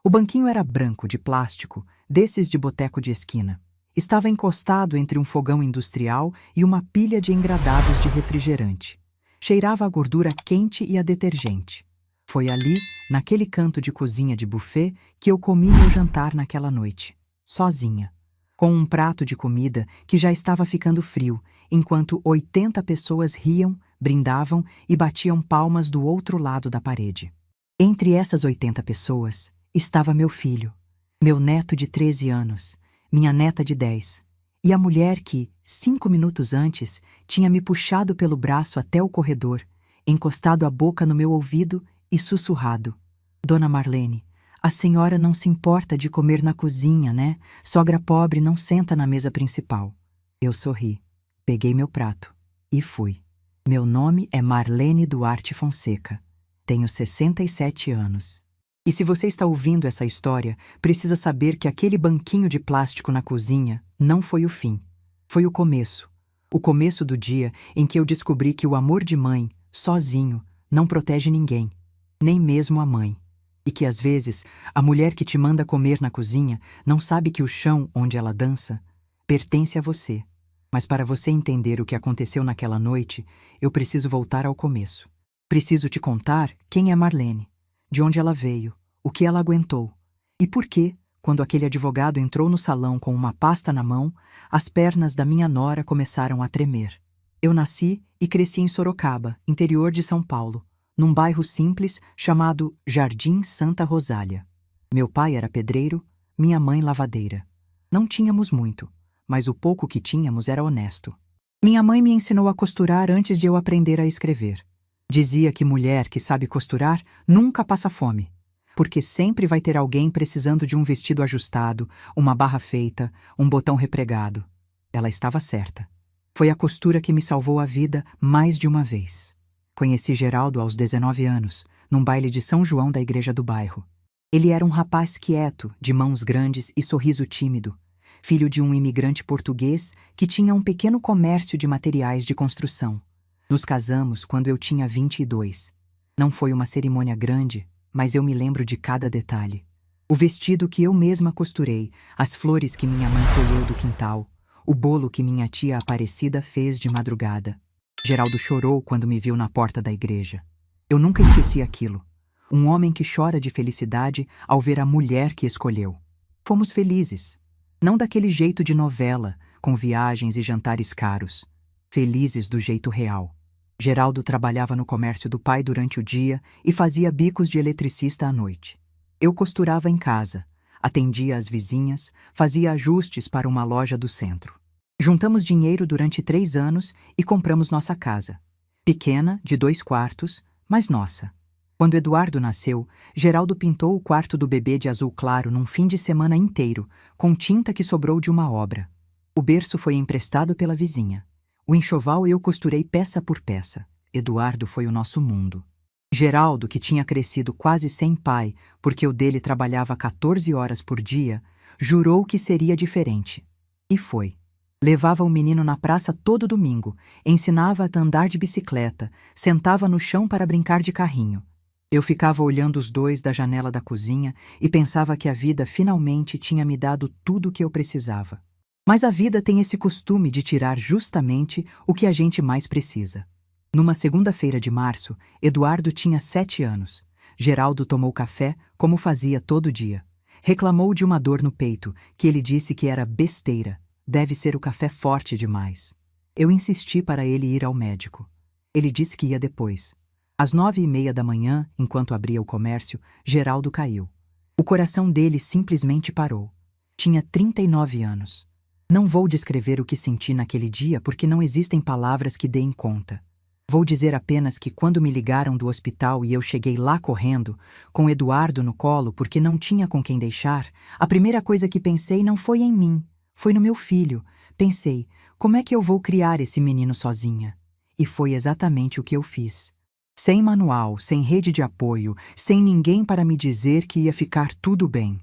O banquinho era branco, de plástico, desses de boteco de esquina. Estava encostado entre um fogão industrial e uma pilha de engradados de refrigerante. Cheirava a gordura quente e a detergente. Foi ali, naquele canto de cozinha de buffet, que eu comi meu jantar naquela noite, sozinha, com um prato de comida que já estava ficando frio, enquanto 80 pessoas riam, brindavam e batiam palmas do outro lado da parede. Entre essas 80 pessoas estava meu filho, meu neto de 13 anos, minha neta de 10, e a mulher que, 5 minutos antes, tinha me puxado pelo braço até o corredor, encostado a boca no meu ouvido e sussurrado: Dona Marlene, a senhora não se importa de comer na cozinha, né? Sogra pobre não senta na mesa principal. Eu sorri, peguei meu prato e fui. Meu nome é Marlene Duarte Fonseca. Tenho 67 anos. E se você está ouvindo essa história, precisa saber que aquele banquinho de plástico na cozinha não foi o fim. Foi o começo. O começo do dia em que eu descobri que o amor de mãe, sozinho, não protege ninguém, nem mesmo a mãe. E que às vezes, a mulher que te manda comer na cozinha não sabe que o chão onde ela dança pertence a você. Mas para você entender o que aconteceu naquela noite, eu preciso voltar ao começo. Preciso te contar quem é Marlene, de onde ela veio, o que ela aguentou, e por que, quando aquele advogado entrou no salão com uma pasta na mão, as pernas da minha nora começaram a tremer. Eu nasci e cresci em Sorocaba, interior de São Paulo, num bairro simples chamado Jardim Santa Rosália. Meu pai era pedreiro, minha mãe lavadeira. Não tínhamos muito, mas o pouco que tínhamos era honesto. Minha mãe me ensinou a costurar antes de eu aprender a escrever. Dizia que mulher que sabe costurar nunca passa fome, porque sempre vai ter alguém precisando de um vestido ajustado, uma barra feita, um botão repregado. Ela estava certa. Foi a costura que me salvou a vida mais de uma vez. Conheci Geraldo aos 19 anos, num baile de São João da igreja do bairro. Ele era um rapaz quieto, de mãos grandes e sorriso tímido, filho de um imigrante português que tinha um pequeno comércio de materiais de construção. Nos casamos quando eu tinha 22. Não foi uma cerimônia grande, mas eu me lembro de cada detalhe. O vestido que eu mesma costurei, as flores que minha mãe colheu do quintal, o bolo que minha tia Aparecida fez de madrugada. Geraldo chorou quando me viu na porta da igreja. Eu nunca esqueci aquilo. Um homem que chora de felicidade ao ver a mulher que escolheu. Fomos felizes. Não daquele jeito de novela, com viagens e jantares caros. Felizes do jeito real. Geraldo trabalhava no comércio do pai durante o dia e fazia bicos de eletricista à noite. Eu costurava em casa, atendia as vizinhas, fazia ajustes para uma loja do centro. Juntamos dinheiro durante 3 anos e compramos nossa casa. Pequena, de 2 quartos, mas nossa. Quando Eduardo nasceu, Geraldo pintou o quarto do bebê de azul claro num fim de semana inteiro, com tinta que sobrou de uma obra. O berço foi emprestado pela vizinha. O enxoval eu costurei peça por peça. Eduardo foi o nosso mundo. Geraldo, que tinha crescido quase sem pai, porque o dele trabalhava 14 horas por dia, jurou que seria diferente. E foi. Levava o menino na praça todo domingo, ensinava a andar de bicicleta, sentava no chão para brincar de carrinho. Eu ficava olhando os dois da janela da cozinha e pensava que a vida finalmente tinha me dado tudo o que eu precisava. Mas a vida tem esse costume de tirar justamente o que a gente mais precisa. Numa segunda-feira de março, Eduardo tinha 7 anos. Geraldo tomou café, como fazia todo dia. Reclamou de uma dor no peito, que ele disse que era besteira. Deve ser o café forte demais. Eu insisti para ele ir ao médico. Ele disse que ia depois. Às 9h30 da manhã, enquanto abria o comércio, Geraldo caiu. O coração dele simplesmente parou. Tinha 39 anos. Não vou descrever o que senti naquele dia porque não existem palavras que deem conta. Vou dizer apenas que quando me ligaram do hospital e eu cheguei lá correndo, com Eduardo no colo porque não tinha com quem deixar, a primeira coisa que pensei não foi em mim, foi no meu filho. Pensei, como é que eu vou criar esse menino sozinha? E foi exatamente o que eu fiz. Sem manual, sem rede de apoio, sem ninguém para me dizer que ia ficar tudo bem.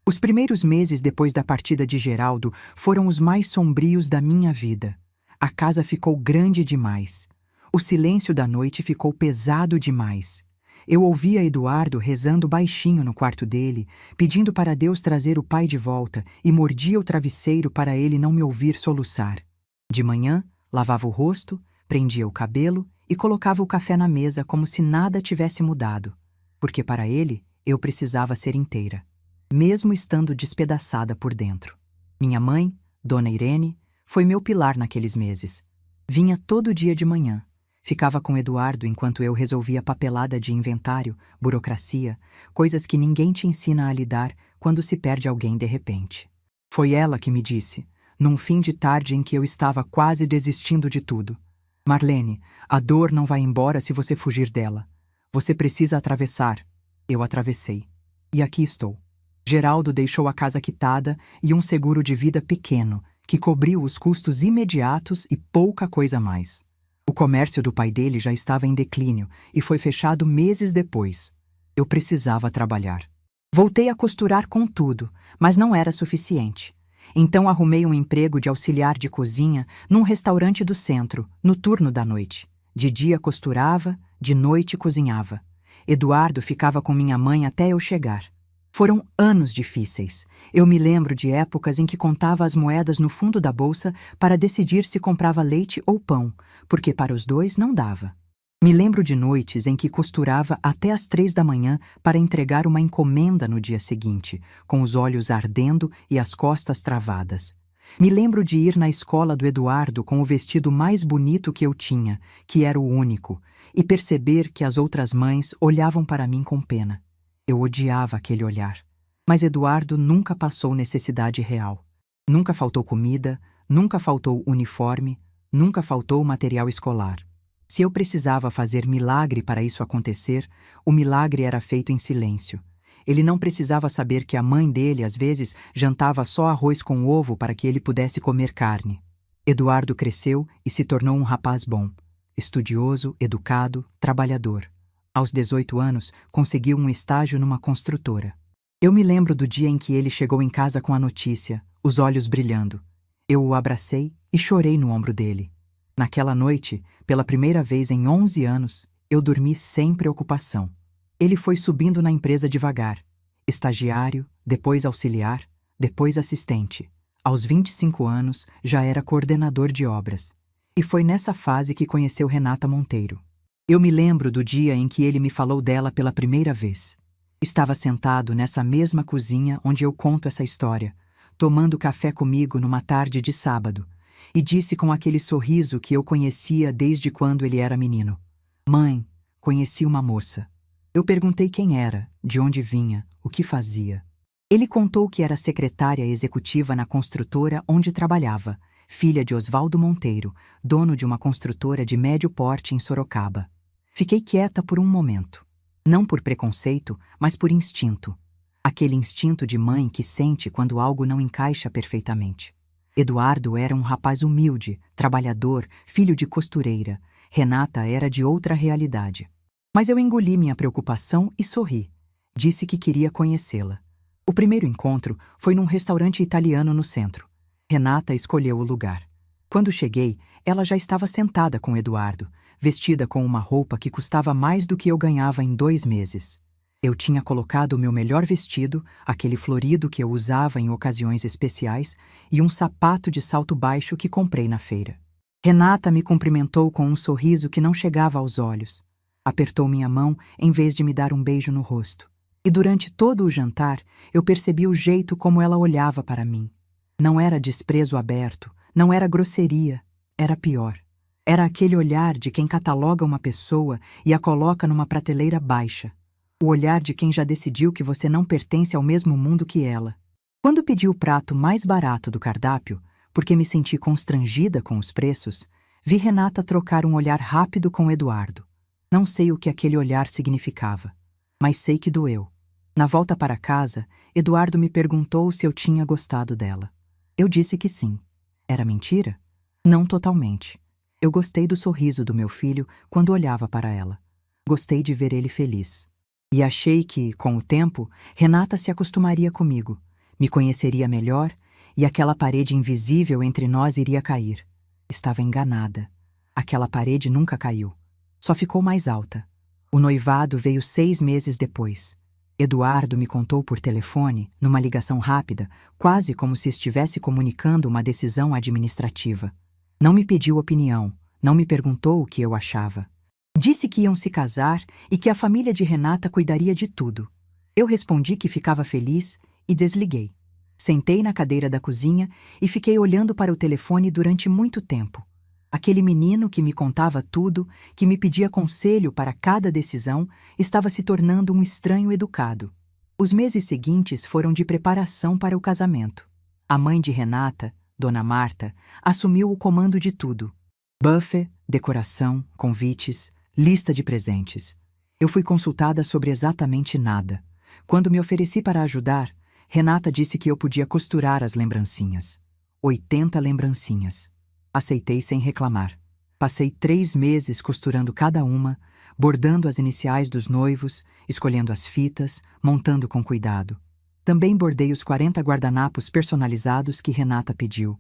Os primeiros meses depois da partida de Geraldo foram os mais sombrios da minha vida. A casa ficou grande demais. O silêncio da noite ficou pesado demais. Eu ouvia Eduardo rezando baixinho no quarto dele, pedindo para Deus trazer o pai de volta, e mordia o travesseiro para ele não me ouvir soluçar. De manhã, lavava o rosto, prendia o cabelo e colocava o café na mesa como se nada tivesse mudado, porque para ele eu precisava ser inteira, mesmo estando despedaçada por dentro. Minha mãe, Dona Irene, foi meu pilar naqueles meses. Vinha todo dia de manhã. Ficava com Eduardo enquanto eu resolvia papelada de inventário, burocracia, coisas que ninguém te ensina a lidar quando se perde alguém de repente. Foi ela que me disse, num fim de tarde em que eu estava quase desistindo de tudo: Marlene, a dor não vai embora se você fugir dela. Você precisa atravessar. Eu atravessei. E aqui estou. Geraldo deixou a casa quitada e um seguro de vida pequeno, que cobriu os custos imediatos e pouca coisa mais. O comércio do pai dele já estava em declínio e foi fechado meses depois. Eu precisava trabalhar. Voltei a costurar com tudo, mas não era suficiente. Então arrumei um emprego de auxiliar de cozinha num restaurante do centro, no turno da noite. De dia costurava, de noite cozinhava. Eduardo ficava com minha mãe até eu chegar. Foram anos difíceis. Eu me lembro de épocas em que contava as moedas no fundo da bolsa para decidir se comprava leite ou pão, porque para os dois não dava. Me lembro de noites em que costurava até às 3 da manhã para entregar uma encomenda no dia seguinte, com os olhos ardendo e as costas travadas. Me lembro de ir na escola do Eduardo com o vestido mais bonito que eu tinha, que era o único, e perceber que as outras mães olhavam para mim com pena. Eu odiava aquele olhar. Mas Eduardo nunca passou necessidade real. Nunca faltou comida, nunca faltou uniforme, nunca faltou material escolar. Se eu precisava fazer milagre para isso acontecer, o milagre era feito em silêncio. Ele não precisava saber que a mãe dele, às vezes, jantava só arroz com ovo para que ele pudesse comer carne. Eduardo cresceu e se tornou um rapaz bom, estudioso, educado, trabalhador. Aos 18 anos, conseguiu um estágio numa construtora. Eu me lembro do dia em que ele chegou em casa com a notícia, os olhos brilhando. Eu o abracei e chorei no ombro dele. Naquela noite, pela primeira vez em 11 anos, eu dormi sem preocupação. Ele foi subindo na empresa devagar. Estagiário, depois auxiliar, depois assistente. Aos 25 anos, já era coordenador de obras. E foi nessa fase que conheceu Renata Monteiro. Eu me lembro do dia em que ele me falou dela pela primeira vez. Estava sentado nessa mesma cozinha onde eu conto essa história, tomando café comigo numa tarde de sábado, e disse com aquele sorriso que eu conhecia desde quando ele era menino: Mãe, conheci uma moça. Eu perguntei quem era, de onde vinha, o que fazia. Ele contou que era secretária executiva na construtora onde trabalhava, filha de Osvaldo Monteiro, dono de uma construtora de médio porte em Sorocaba. Fiquei quieta por um momento. Não por preconceito, mas por instinto. Aquele instinto de mãe que sente quando algo não encaixa perfeitamente. Eduardo era um rapaz humilde, trabalhador, filho de costureira. Renata era de outra realidade. Mas eu engoli minha preocupação e sorri. Disse que queria conhecê-la. O primeiro encontro foi num restaurante italiano no centro. Renata escolheu o lugar. Quando cheguei, ela já estava sentada com Eduardo, vestida com uma roupa que custava mais do que eu ganhava em 2 meses. Eu tinha colocado o meu melhor vestido, aquele florido que eu usava em ocasiões especiais, e um sapato de salto baixo que comprei na feira. Renata me cumprimentou com um sorriso que não chegava aos olhos. Apertou minha mão em vez de me dar um beijo no rosto. E durante todo o jantar, eu percebi o jeito como ela olhava para mim. Não era desprezo aberto, não era grosseria, era pior. Era aquele olhar de quem cataloga uma pessoa e a coloca numa prateleira baixa. O olhar de quem já decidiu que você não pertence ao mesmo mundo que ela. Quando pedi o prato mais barato do cardápio, porque me senti constrangida com os preços, vi Renata trocar um olhar rápido com Eduardo. Não sei o que aquele olhar significava, mas sei que doeu. Na volta para casa, Eduardo me perguntou se eu tinha gostado dela. Eu disse que sim. Era mentira? Não totalmente. Eu gostei do sorriso do meu filho quando olhava para ela. Gostei de ver ele feliz. E achei que, com o tempo, Renata se acostumaria comigo, me conheceria melhor e aquela parede invisível entre nós iria cair. Estava enganada. Aquela parede nunca caiu. Só ficou mais alta. O noivado veio 6 meses depois. Eduardo me contou por telefone, numa ligação rápida, quase como se estivesse comunicando uma decisão administrativa. Não me pediu opinião, não me perguntou o que eu achava. Disse que iam se casar e que a família de Renata cuidaria de tudo. Eu respondi que ficava feliz e desliguei. Sentei na cadeira da cozinha e fiquei olhando para o telefone durante muito tempo. Aquele menino que me contava tudo, que me pedia conselho para cada decisão, estava se tornando um estranho educado. Os meses seguintes foram de preparação para o casamento. A mãe de Renata, Dona Marta, assumiu o comando de tudo. Buffet, decoração, convites, lista de presentes. Eu fui consultada sobre exatamente nada. Quando me ofereci para ajudar, Renata disse que eu podia costurar as lembrancinhas. 80 lembrancinhas. Aceitei sem reclamar. Passei 3 meses costurando cada uma, bordando as iniciais dos noivos, escolhendo as fitas, montando com cuidado. Também bordei os 40 guardanapos personalizados que Renata pediu.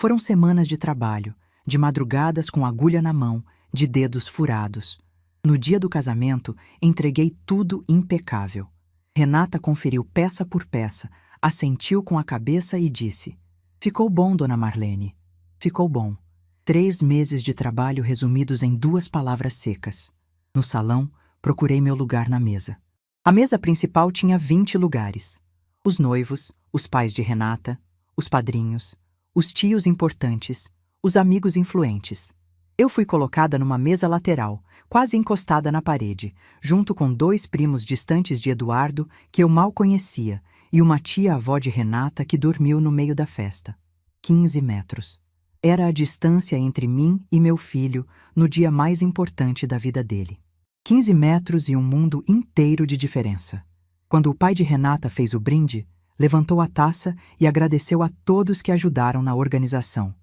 Foram semanas de trabalho, de madrugadas com agulha na mão, de dedos furados. No dia do casamento, entreguei tudo impecável. Renata conferiu peça por peça, assentiu com a cabeça e disse: "Ficou bom, Dona Marlene. Ficou bom." 3 meses de trabalho resumidos em 2 palavras secas. No salão, procurei meu lugar na mesa. A mesa principal tinha 20 lugares. Os noivos, os pais de Renata, os padrinhos, os tios importantes, os amigos influentes. Eu fui colocada numa mesa lateral, quase encostada na parede, junto com 2 primos distantes de Eduardo, que eu mal conhecia, e uma tia-avó de Renata que dormiu no meio da festa. 15 metros. Era a distância entre mim e meu filho no dia mais importante da vida dele. 15 metros e um mundo inteiro de diferença. Quando o pai de Renata fez o brinde, levantou a taça e agradeceu a todos que ajudaram na organização.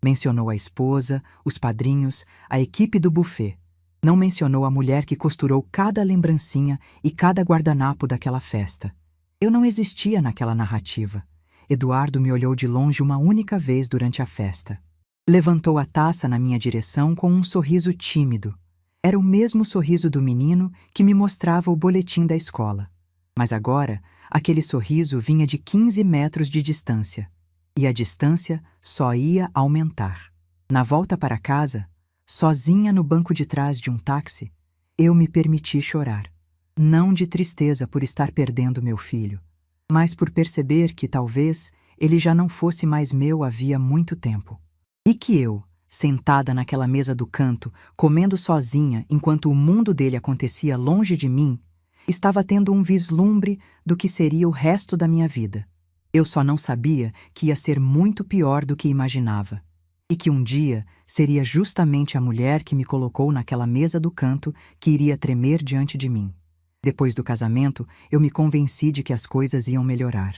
Mencionou a esposa, os padrinhos, a equipe do buffet. Não mencionou a mulher que costurou cada lembrancinha e cada guardanapo daquela festa. Eu não existia naquela narrativa. Eduardo me olhou de longe uma única vez durante a festa. Levantou a taça na minha direção com um sorriso tímido. Era o mesmo sorriso do menino que me mostrava o boletim da escola. Mas agora, aquele sorriso vinha de 15 metros de distância. E a distância só ia aumentar. Na volta para casa, sozinha no banco de trás de um táxi, eu me permiti chorar. Não de tristeza por estar perdendo meu filho, mas por perceber que talvez ele já não fosse mais meu havia muito tempo. E que eu, sentada naquela mesa do canto, comendo sozinha enquanto o mundo dele acontecia longe de mim, estava tendo um vislumbre do que seria o resto da minha vida. Eu só não sabia que ia ser muito pior do que imaginava. E que um dia seria justamente a mulher que me colocou naquela mesa do canto que iria tremer diante de mim. Depois do casamento, eu me convenci de que as coisas iam melhorar.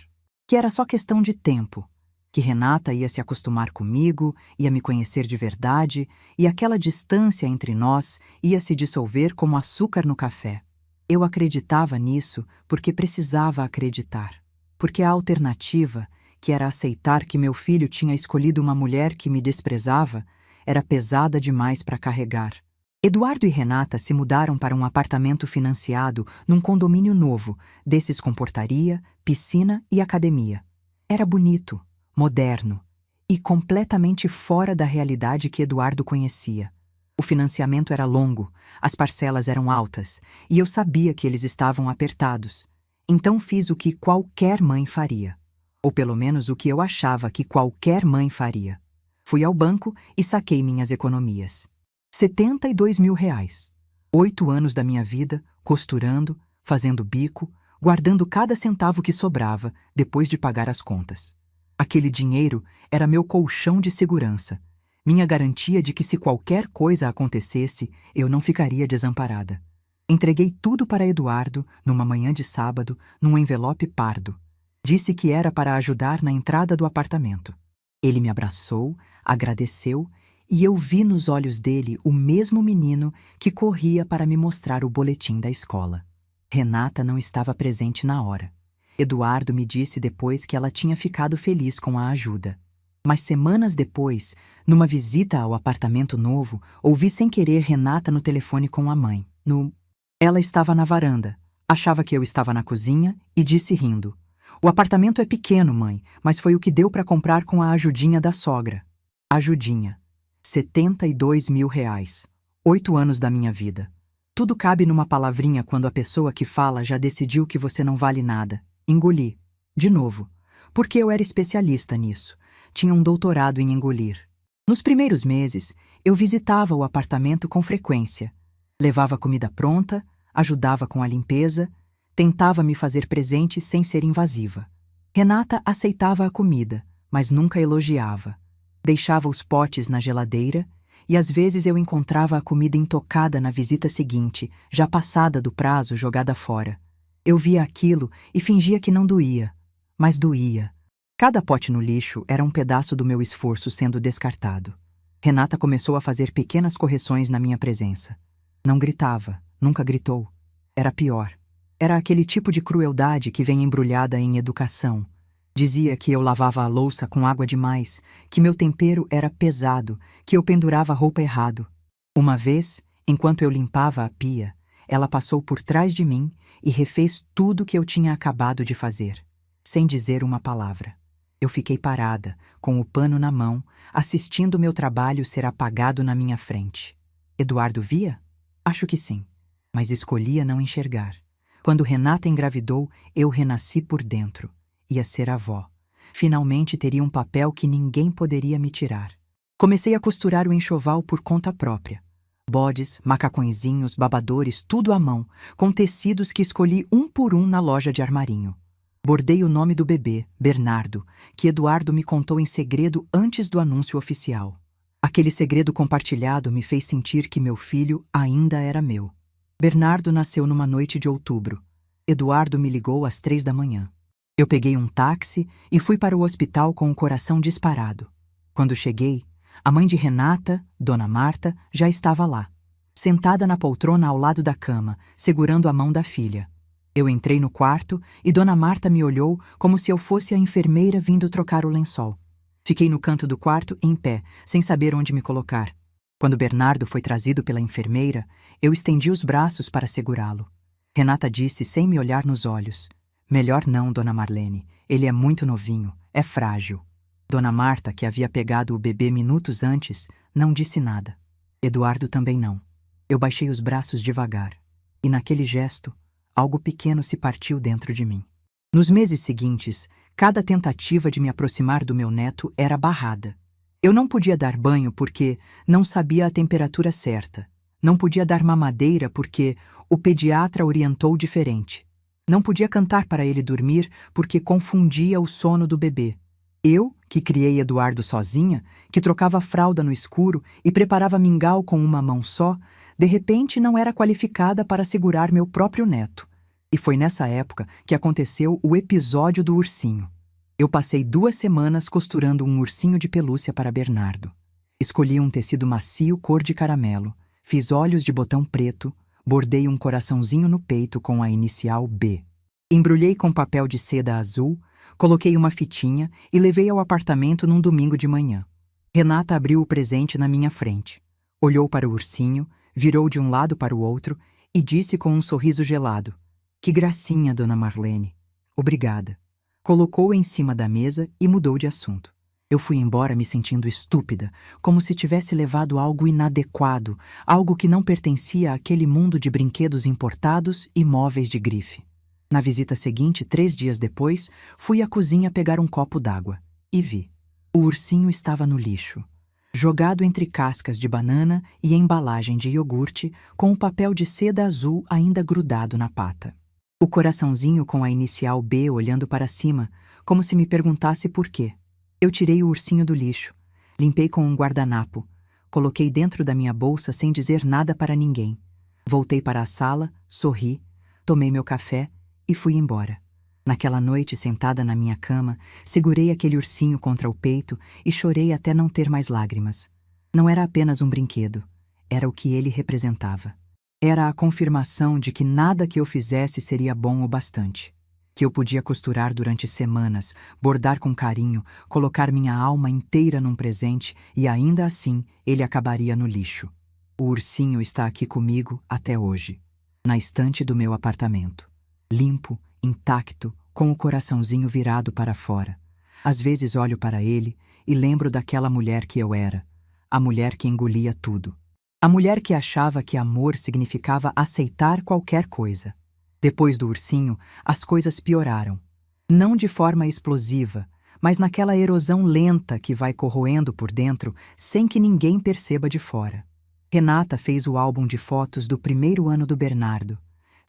Que era só questão de tempo. Que Renata ia se acostumar comigo, ia me conhecer de verdade, e aquela distância entre nós ia se dissolver como açúcar no café. Eu acreditava nisso porque precisava acreditar. Porque a alternativa, que era aceitar que meu filho tinha escolhido uma mulher que me desprezava, era pesada demais para carregar. Eduardo e Renata se mudaram para um apartamento financiado num condomínio novo, desses com portaria, piscina e academia. Era bonito, moderno e completamente fora da realidade que Eduardo conhecia. O financiamento era longo, as parcelas eram altas e eu sabia que eles estavam apertados. Então fiz o que qualquer mãe faria. Ou pelo menos o que eu achava que qualquer mãe faria. Fui ao banco e saquei minhas economias. R$72 mil. 8 anos da minha vida, costurando, fazendo bico, guardando cada centavo que sobrava depois de pagar as contas. Aquele dinheiro era meu colchão de segurança, minha garantia de que se qualquer coisa acontecesse, eu não ficaria desamparada. Entreguei tudo para Eduardo, numa manhã de sábado, num envelope pardo. Disse que era para ajudar na entrada do apartamento. Ele me abraçou, agradeceu, e eu vi nos olhos dele o mesmo menino que corria para me mostrar o boletim da escola. Renata não estava presente na hora. Eduardo me disse depois que ela tinha ficado feliz com a ajuda. Mas semanas depois, numa visita ao apartamento novo, ouvi sem querer Renata no telefone com a mãe. Ela estava na varanda, achava que eu estava na cozinha e disse rindo: "O apartamento é pequeno, mãe, mas foi o que deu para comprar com a ajudinha da sogra." Ajudinha. 72 mil reais. 8 anos da minha vida. Tudo cabe numa palavrinha quando a pessoa que fala já decidiu que você não vale nada. Engoli. De novo. Porque eu era especialista nisso. Tinha um doutorado em engolir. Nos primeiros meses, eu visitava o apartamento com frequência. Levava comida pronta, ajudava com a limpeza, tentava me fazer presente sem ser invasiva. Renata aceitava a comida, mas nunca elogiava. Deixava os potes na geladeira e às vezes eu encontrava a comida intocada na visita seguinte, já passada do prazo, jogada fora. Eu via aquilo e fingia que não doía, mas doía. Cada pote no lixo era um pedaço do meu esforço sendo descartado. Renata começou a fazer pequenas correções na minha presença. Não gritava, nunca gritou. Era pior. Era aquele tipo de crueldade que vem embrulhada em educação. Dizia que eu lavava a louça com água demais, que meu tempero era pesado, que eu pendurava a roupa errado. Uma vez, enquanto eu limpava a pia, ela passou por trás de mim e refez tudo que eu tinha acabado de fazer, sem dizer uma palavra. Eu fiquei parada, com o pano na mão, assistindo meu trabalho ser apagado na minha frente. Eduardo via? Acho que sim, mas escolhia não enxergar. Quando Renata engravidou, eu renasci por dentro. Ia ser avó. Finalmente teria um papel que ninguém poderia me tirar. Comecei a costurar o enxoval por conta própria. Bodes, macacõezinhos, babadores, tudo à mão, com tecidos que escolhi um por um na loja de armarinho. Bordei o nome do bebê, Bernardo, que Eduardo me contou em segredo antes do anúncio oficial. Aquele segredo compartilhado me fez sentir que meu filho ainda era meu. Bernardo nasceu numa noite de outubro. Eduardo me ligou às 3 da manhã. Eu peguei um táxi e fui para o hospital com o coração disparado. Quando cheguei, a mãe de Renata, Dona Marta, já estava lá, sentada na poltrona ao lado da cama, segurando a mão da filha. Eu entrei no quarto e Dona Marta me olhou como se eu fosse a enfermeira vindo trocar o lençol. Fiquei no canto do quarto, em pé, sem saber onde me colocar. Quando Bernardo foi trazido pela enfermeira, eu estendi os braços para segurá-lo. Renata disse sem me olhar nos olhos: "Melhor não, Dona Marlene. Ele é muito novinho, é frágil." Dona Marta, que havia pegado o bebê minutos antes, não disse nada. Eduardo também não. Eu baixei os braços devagar. E naquele gesto, algo pequeno se partiu dentro de mim. Nos meses seguintes, cada tentativa de me aproximar do meu neto era barrada. Eu não podia dar banho porque não sabia a temperatura certa. Não podia dar mamadeira porque o pediatra orientou diferente. Não podia cantar para ele dormir porque confundia o sono do bebê. Eu, que criei Eduardo sozinha, que trocava fralda no escuro e preparava mingau com uma mão só, de repente não era qualificada para segurar meu próprio neto. E foi nessa época que aconteceu o episódio do ursinho. Eu passei 2 semanas costurando um ursinho de pelúcia para Bernardo. Escolhi um tecido macio cor de caramelo, fiz olhos de botão preto, bordei um coraçãozinho no peito com a inicial B. Embrulhei com papel de seda azul, coloquei uma fitinha e levei ao apartamento num domingo de manhã. Renata abriu o presente na minha frente. Olhou para o ursinho, virou de um lado para o outro e disse com um sorriso gelado: "Que gracinha, Dona Marlene. Obrigada." Colocou-o em cima da mesa e mudou de assunto. Eu fui embora me sentindo estúpida, como se tivesse levado algo inadequado, algo que não pertencia àquele mundo de brinquedos importados e móveis de grife. Na visita seguinte, 3 dias depois, fui à cozinha pegar um copo d'água e vi. O ursinho estava no lixo, jogado entre cascas de banana e embalagem de iogurte, com o papel de seda azul ainda grudado na pata. O coraçãozinho com a inicial B olhando para cima, como se me perguntasse por quê. Eu tirei o ursinho do lixo, limpei com um guardanapo, coloquei dentro da minha bolsa sem dizer nada para ninguém. Voltei para a sala, sorri, tomei meu café e fui embora. Naquela noite, sentada na minha cama, segurei aquele ursinho contra o peito e chorei até não ter mais lágrimas. Não era apenas um brinquedo, era o que ele representava. Era a confirmação de que nada que eu fizesse seria bom o bastante. Que eu podia costurar durante semanas, bordar com carinho, colocar minha alma inteira num presente e ainda assim ele acabaria no lixo. O ursinho está aqui comigo até hoje. na estante do meu apartamento. Limpo, intacto, com o coraçãozinho virado para fora. Às vezes olho para ele e lembro daquela mulher que eu era, a mulher que engolia tudo. A mulher que achava que amor significava aceitar qualquer coisa. Depois do ursinho, as coisas pioraram. Não de forma explosiva, mas naquela erosão lenta que vai corroendo por dentro sem que ninguém perceba de fora. Renata fez o álbum de fotos do primeiro ano do Bernardo.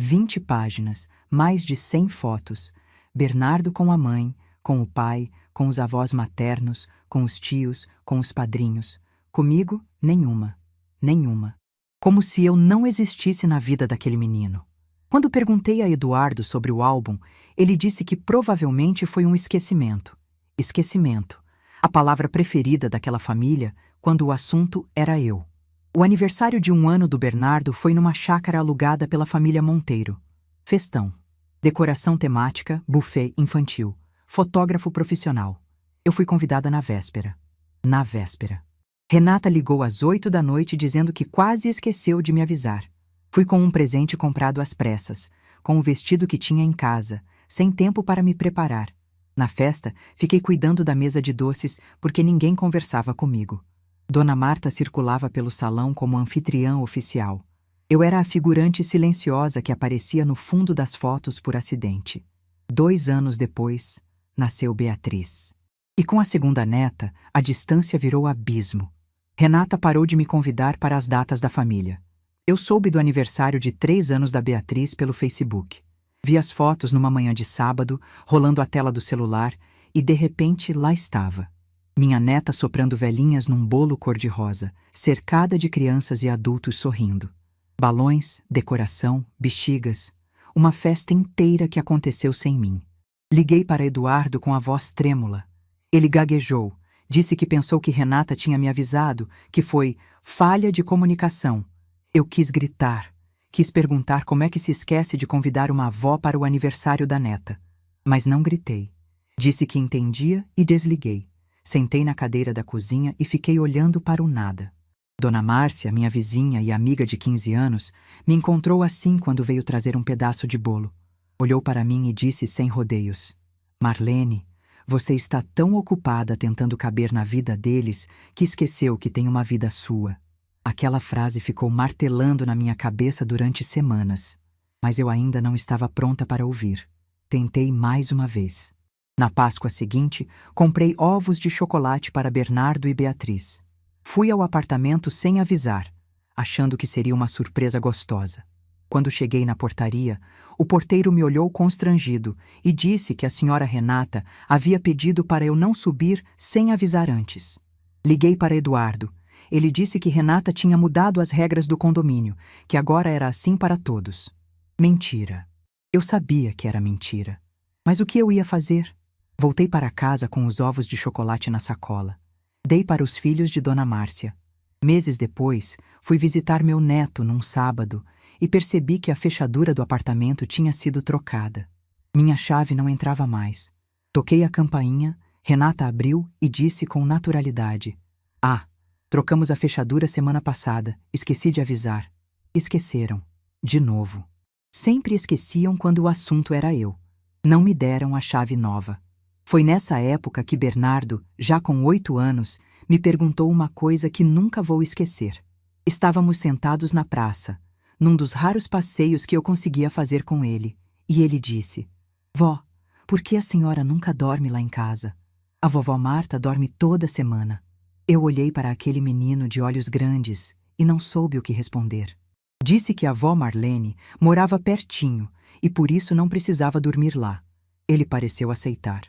20 páginas, mais de 100 fotos. Bernardo com a mãe, com o pai, com os avós maternos, com os tios, com os padrinhos. Comigo, nenhuma. Nenhuma. Como se eu não existisse na vida daquele menino. Quando perguntei a Eduardo sobre o álbum, ele disse que provavelmente foi um esquecimento. Esquecimento. A palavra preferida daquela família quando o assunto era eu. O aniversário de 1 ano do Bernardo foi numa chácara alugada pela família Monteiro. Festão. Decoração temática, buffet infantil. Fotógrafo profissional. Eu fui convidada na véspera. Na véspera. Renata ligou às 8 da noite dizendo que quase esqueceu de me avisar. Fui com um presente comprado às pressas, com o vestido que tinha em casa, sem tempo para me preparar. Na festa, fiquei cuidando da mesa de doces porque ninguém conversava comigo. Dona Marta circulava pelo salão como anfitriã oficial. Eu era a figurante silenciosa que aparecia no fundo das fotos por acidente. 2 anos depois, nasceu Beatriz. E com a segunda neta, a distância virou abismo. Renata parou de me convidar para as datas da família. Eu soube do aniversário de 3 anos da Beatriz pelo Facebook. Vi as fotos numa manhã de sábado, rolando a tela do celular, e de repente lá estava. Minha neta soprando velhinhas num bolo cor-de-rosa, cercada de crianças e adultos sorrindo. Balões, decoração, bexigas. Uma festa inteira que aconteceu sem mim. Liguei para Eduardo com a voz trêmula. Ele gaguejou, disse que pensou que Renata tinha me avisado, que foi falha de comunicação. Eu quis gritar, quis perguntar como é que se esquece de convidar uma avó para o aniversário da neta. Mas não gritei. Disse que entendia e desliguei. Sentei na cadeira da cozinha e fiquei olhando para o nada. Dona Márcia, minha vizinha e amiga de 15 anos, me encontrou assim quando veio trazer um pedaço de bolo. Olhou para mim e disse sem rodeios: Marlene, você está tão ocupada tentando caber na vida deles que esqueceu que tem uma vida sua. Aquela frase ficou martelando na minha cabeça durante semanas, mas eu ainda não estava pronta para ouvir. Tentei mais uma vez. Na Páscoa seguinte, comprei ovos de chocolate para Bernardo e Beatriz. Fui ao apartamento sem avisar, achando que seria uma surpresa gostosa. Quando cheguei na portaria, o porteiro me olhou constrangido e disse que a senhora Renata havia pedido para eu não subir sem avisar antes. Liguei para Eduardo. Ele disse que Renata tinha mudado as regras do condomínio, que agora era assim para todos. Mentira. Eu sabia que era mentira. Mas o que eu ia fazer? Voltei para casa com os ovos de chocolate na sacola. Dei para os filhos de Dona Márcia. Meses depois, fui visitar meu neto num sábado e percebi que a fechadura do apartamento tinha sido trocada. Minha chave não entrava mais. Toquei a campainha, Renata abriu e disse com naturalidade: Ah, trocamos a fechadura semana passada, esqueci de avisar. Esqueceram. De novo. Sempre esqueciam quando o assunto era eu. Não me deram a chave nova. Foi nessa época que Bernardo, já com 8 anos, me perguntou uma coisa que nunca vou esquecer. Estávamos sentados na praça, num dos raros passeios que eu conseguia fazer com ele, e ele disse: Vó, por que a senhora nunca dorme lá em casa? A vovó Marta dorme toda semana. Eu olhei para aquele menino de olhos grandes e não soube o que responder. Disse que a avó Marlene morava pertinho e por isso não precisava dormir lá. Ele pareceu aceitar.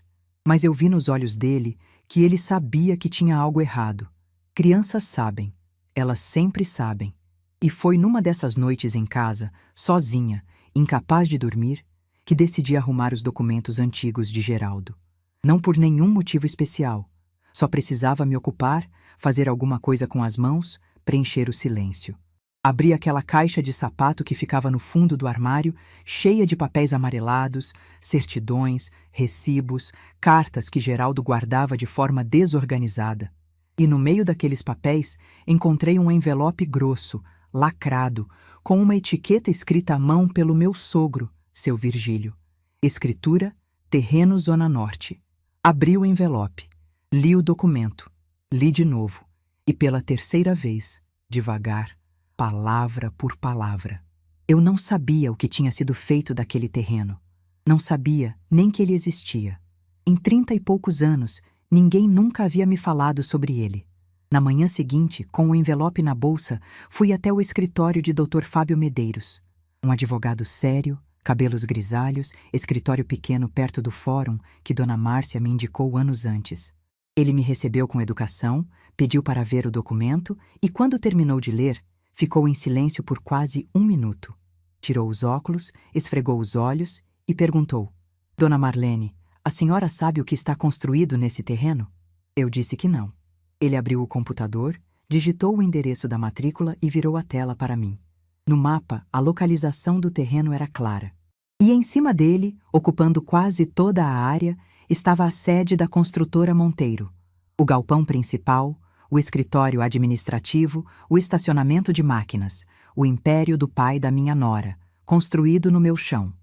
Mas eu vi nos olhos dele que ele sabia que tinha algo errado. Crianças sabem. Elas sempre sabem. E foi numa dessas noites em casa, sozinha, incapaz de dormir, que decidi arrumar os documentos antigos de Geraldo. Não por nenhum motivo especial. Só precisava me ocupar, fazer alguma coisa com as mãos, preencher o silêncio. Abri aquela caixa de sapato que ficava no fundo do armário, cheia de papéis amarelados, certidões, recibos, cartas que Geraldo guardava de forma desorganizada. E no meio daqueles papéis encontrei um envelope grosso, lacrado, com uma etiqueta escrita à mão pelo meu sogro, seu Virgílio. Escritura: Terreno Zona Norte. Abri o envelope, li o documento, li de novo, e pela terceira vez, devagar, palavra por palavra. Eu não sabia o que tinha sido feito daquele terreno. Não sabia nem que ele existia. Em 30 e poucos anos, ninguém nunca havia me falado sobre ele. Na manhã seguinte, com o envelope na bolsa, fui até o escritório de Dr. Fábio Medeiros. Um advogado sério, cabelos grisalhos, escritório pequeno perto do fórum que Dona Márcia me indicou anos antes. Ele me recebeu com educação, pediu para ver o documento e, quando terminou de ler, ficou em silêncio por quase 1 minuto. Tirou os óculos, esfregou os olhos e perguntou: Dona Marlene, a senhora sabe o que está construído nesse terreno? Eu disse que não. Ele abriu o computador, digitou o endereço da matrícula e virou a tela para mim. No mapa, a localização do terreno era clara. E em cima dele, ocupando quase toda a área, estava a sede da construtora Monteiro, o galpão principal, o escritório administrativo, o estacionamento de máquinas, o império do pai da minha nora, construído no meu chão.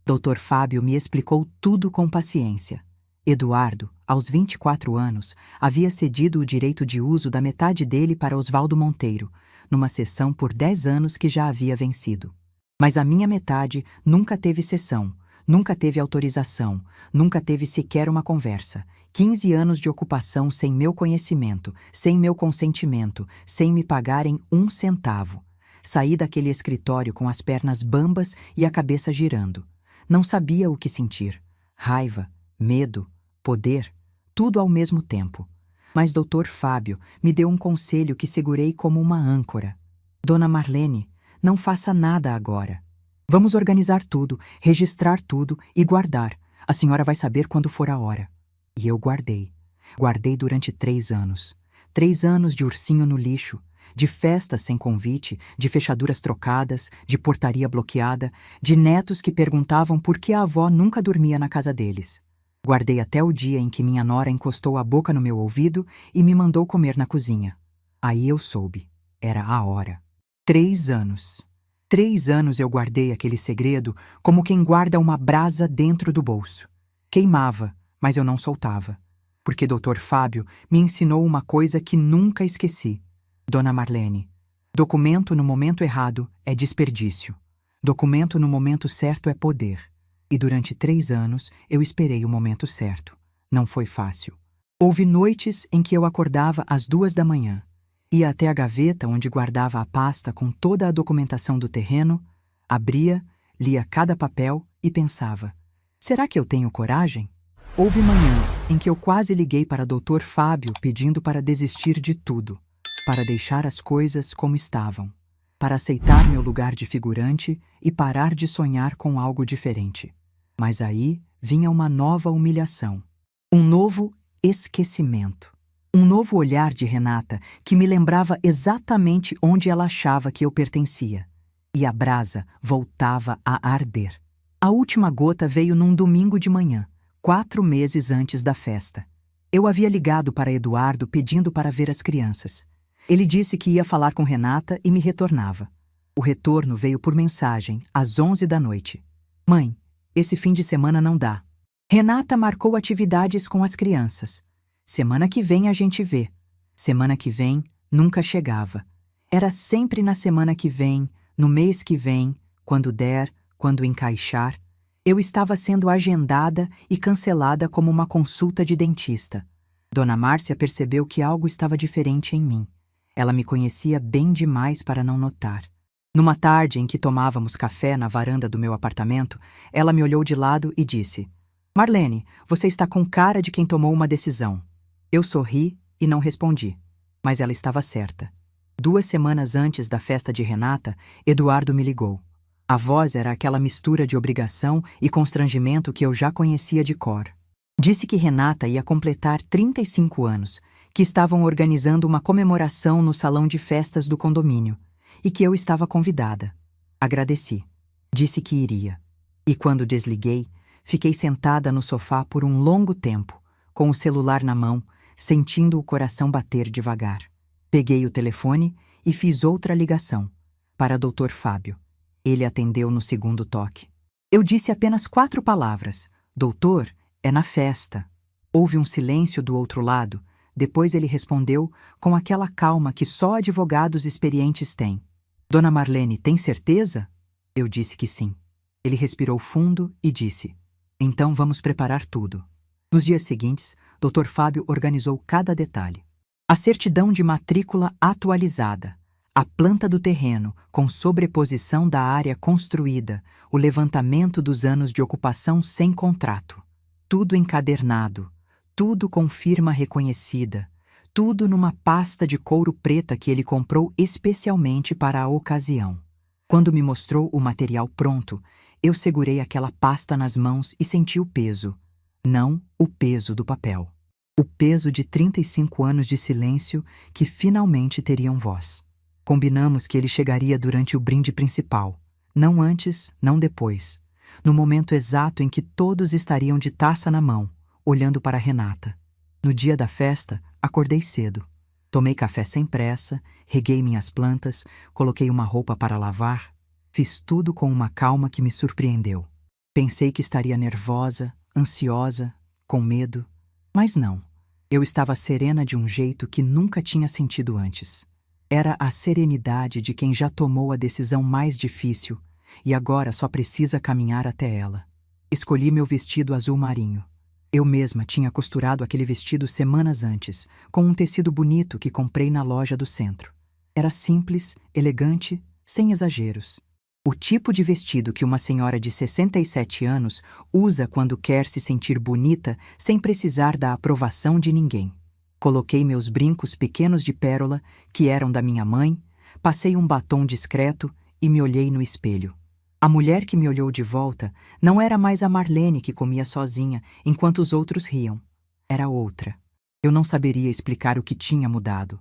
Dr. Fábio me explicou tudo com paciência. Eduardo, aos 24 anos, havia cedido o direito de uso da metade dele para Osvaldo Monteiro, numa cessão por 10 anos que já havia vencido. Mas a minha metade nunca teve cessão, nunca teve autorização, nunca teve sequer uma conversa. 15 anos de ocupação sem meu conhecimento, sem meu consentimento, sem me pagarem 1 centavo. Saí daquele escritório com as pernas bambas e a cabeça girando. Não sabia o que sentir. Raiva, medo, poder, tudo ao mesmo tempo. Mas Dr. Fábio me deu um conselho que segurei como uma âncora. Dona Marlene, não faça nada agora. Vamos organizar tudo, registrar tudo e guardar. A senhora vai saber quando for a hora. E eu guardei. Guardei durante 3 anos. 3 anos de ursinho no lixo, de festas sem convite, de fechaduras trocadas, de portaria bloqueada, de netos que perguntavam por que a avó nunca dormia na casa deles. Guardei até o dia em que minha nora encostou a boca no meu ouvido e me mandou comer na cozinha. Aí eu soube. Era a hora. 3 anos. 3 anos eu guardei aquele segredo como quem guarda uma brasa dentro do bolso. Queimava, mas eu não soltava. Porque Dr. Fábio me ensinou uma coisa que nunca esqueci. Dona Marlene, documento no momento errado é desperdício. Documento no momento certo é poder. E durante 3 anos eu esperei o momento certo. Não foi fácil. Houve noites em que eu acordava às 2 da manhã, ia até a gaveta onde guardava a pasta com toda a documentação do terreno, abria, lia cada papel e pensava: será que eu tenho coragem? Houve manhãs em que eu quase liguei para Dr. Fábio pedindo para desistir de tudo, para deixar as coisas como estavam, para aceitar meu lugar de figurante e parar de sonhar com algo diferente. Mas aí vinha uma nova humilhação, um novo esquecimento, um novo olhar de Renata que me lembrava exatamente onde ela achava que eu pertencia. E a brasa voltava a arder. A última gota veio num domingo de manhã, 4 meses antes da festa. Eu havia ligado para Eduardo pedindo para ver as crianças. Ele disse que ia falar com Renata e me retornava. O retorno veio por mensagem, às 11 da noite. Mãe, esse fim de semana não dá. Renata marcou atividades com as crianças. Semana que vem a gente vê. Semana que vem nunca chegava. Era sempre na semana que vem, no mês que vem, quando der, quando encaixar. Eu estava sendo agendada e cancelada como uma consulta de dentista. Dona Márcia percebeu que algo estava diferente em mim. Ela me conhecia bem demais para não notar. Numa tarde em que tomávamos café na varanda do meu apartamento, ela me olhou de lado e disse: Marlene, você está com cara de quem tomou uma decisão. Eu sorri e não respondi, mas ela estava certa. 2 semanas antes da festa de Renata, Eduardo me ligou. A voz era aquela mistura de obrigação e constrangimento que eu já conhecia de cor. Disse que Renata ia completar 35 anos, que estavam organizando uma comemoração no salão de festas do condomínio e que eu estava convidada. Agradeci. Disse que iria. E quando desliguei, fiquei sentada no sofá por um longo tempo, com o celular na mão, sentindo o coração bater devagar. Peguei o telefone e fiz outra ligação. para Dr. Fábio. Ele atendeu no segundo toque. Eu disse apenas 4 palavras. Doutor, é na festa. Houve um silêncio do outro lado. Depois ele respondeu com aquela calma que só advogados experientes têm. Dona Marlene, tem certeza? Eu disse que sim. Ele respirou fundo e disse: então vamos preparar tudo. Nos dias seguintes, Dr. Fábio organizou cada detalhe. A certidão de matrícula atualizada, a planta do terreno com sobreposição da área construída, o levantamento dos anos de ocupação sem contrato. Tudo encadernado, tudo com firma reconhecida, tudo numa pasta de couro preta que ele comprou especialmente para a ocasião. Quando me mostrou o material pronto, eu segurei aquela pasta nas mãos e senti o peso. Não o peso do papel. O peso de 35 anos de silêncio que finalmente teriam voz. Combinamos que ele chegaria durante o brinde principal. Não antes, não depois. No momento exato em que todos estariam de taça na mão, olhando para Renata. No dia da festa, acordei cedo. Tomei café sem pressa, reguei minhas plantas, coloquei uma roupa para lavar. Fiz tudo com uma calma que me surpreendeu. Pensei que estaria nervosa, ansiosa, com medo. Mas não. Eu estava serena de um jeito que nunca tinha sentido antes. Era a serenidade de quem já tomou a decisão mais difícil e agora só precisa caminhar até ela. Escolhi meu vestido azul marinho. Eu mesma tinha costurado aquele vestido semanas antes, com um tecido bonito que comprei na loja do centro. Era simples, elegante, sem exageros. O tipo de vestido que uma senhora de 67 anos usa quando quer se sentir bonita sem precisar da aprovação de ninguém. Coloquei meus brincos pequenos de pérola, que eram da minha mãe, passei um batom discreto e me olhei no espelho. A mulher que me olhou de volta não era mais a Marlene que comia sozinha enquanto os outros riam. Era outra. Eu não saberia explicar o que tinha mudado,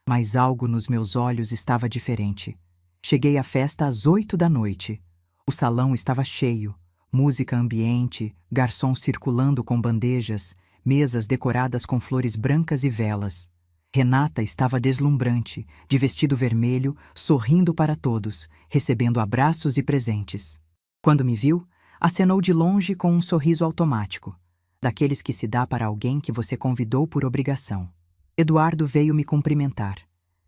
mas algo nos meus olhos estava diferente. Cheguei à festa às 8 da noite. O salão estava cheio, música ambiente, garçons circulando com bandejas, mesas decoradas com flores brancas e velas. Renata estava deslumbrante, de vestido vermelho, sorrindo para todos, recebendo abraços e presentes. Quando me viu, acenou de longe com um sorriso automático, daqueles que se dá para alguém que você convidou por obrigação. Eduardo veio me cumprimentar.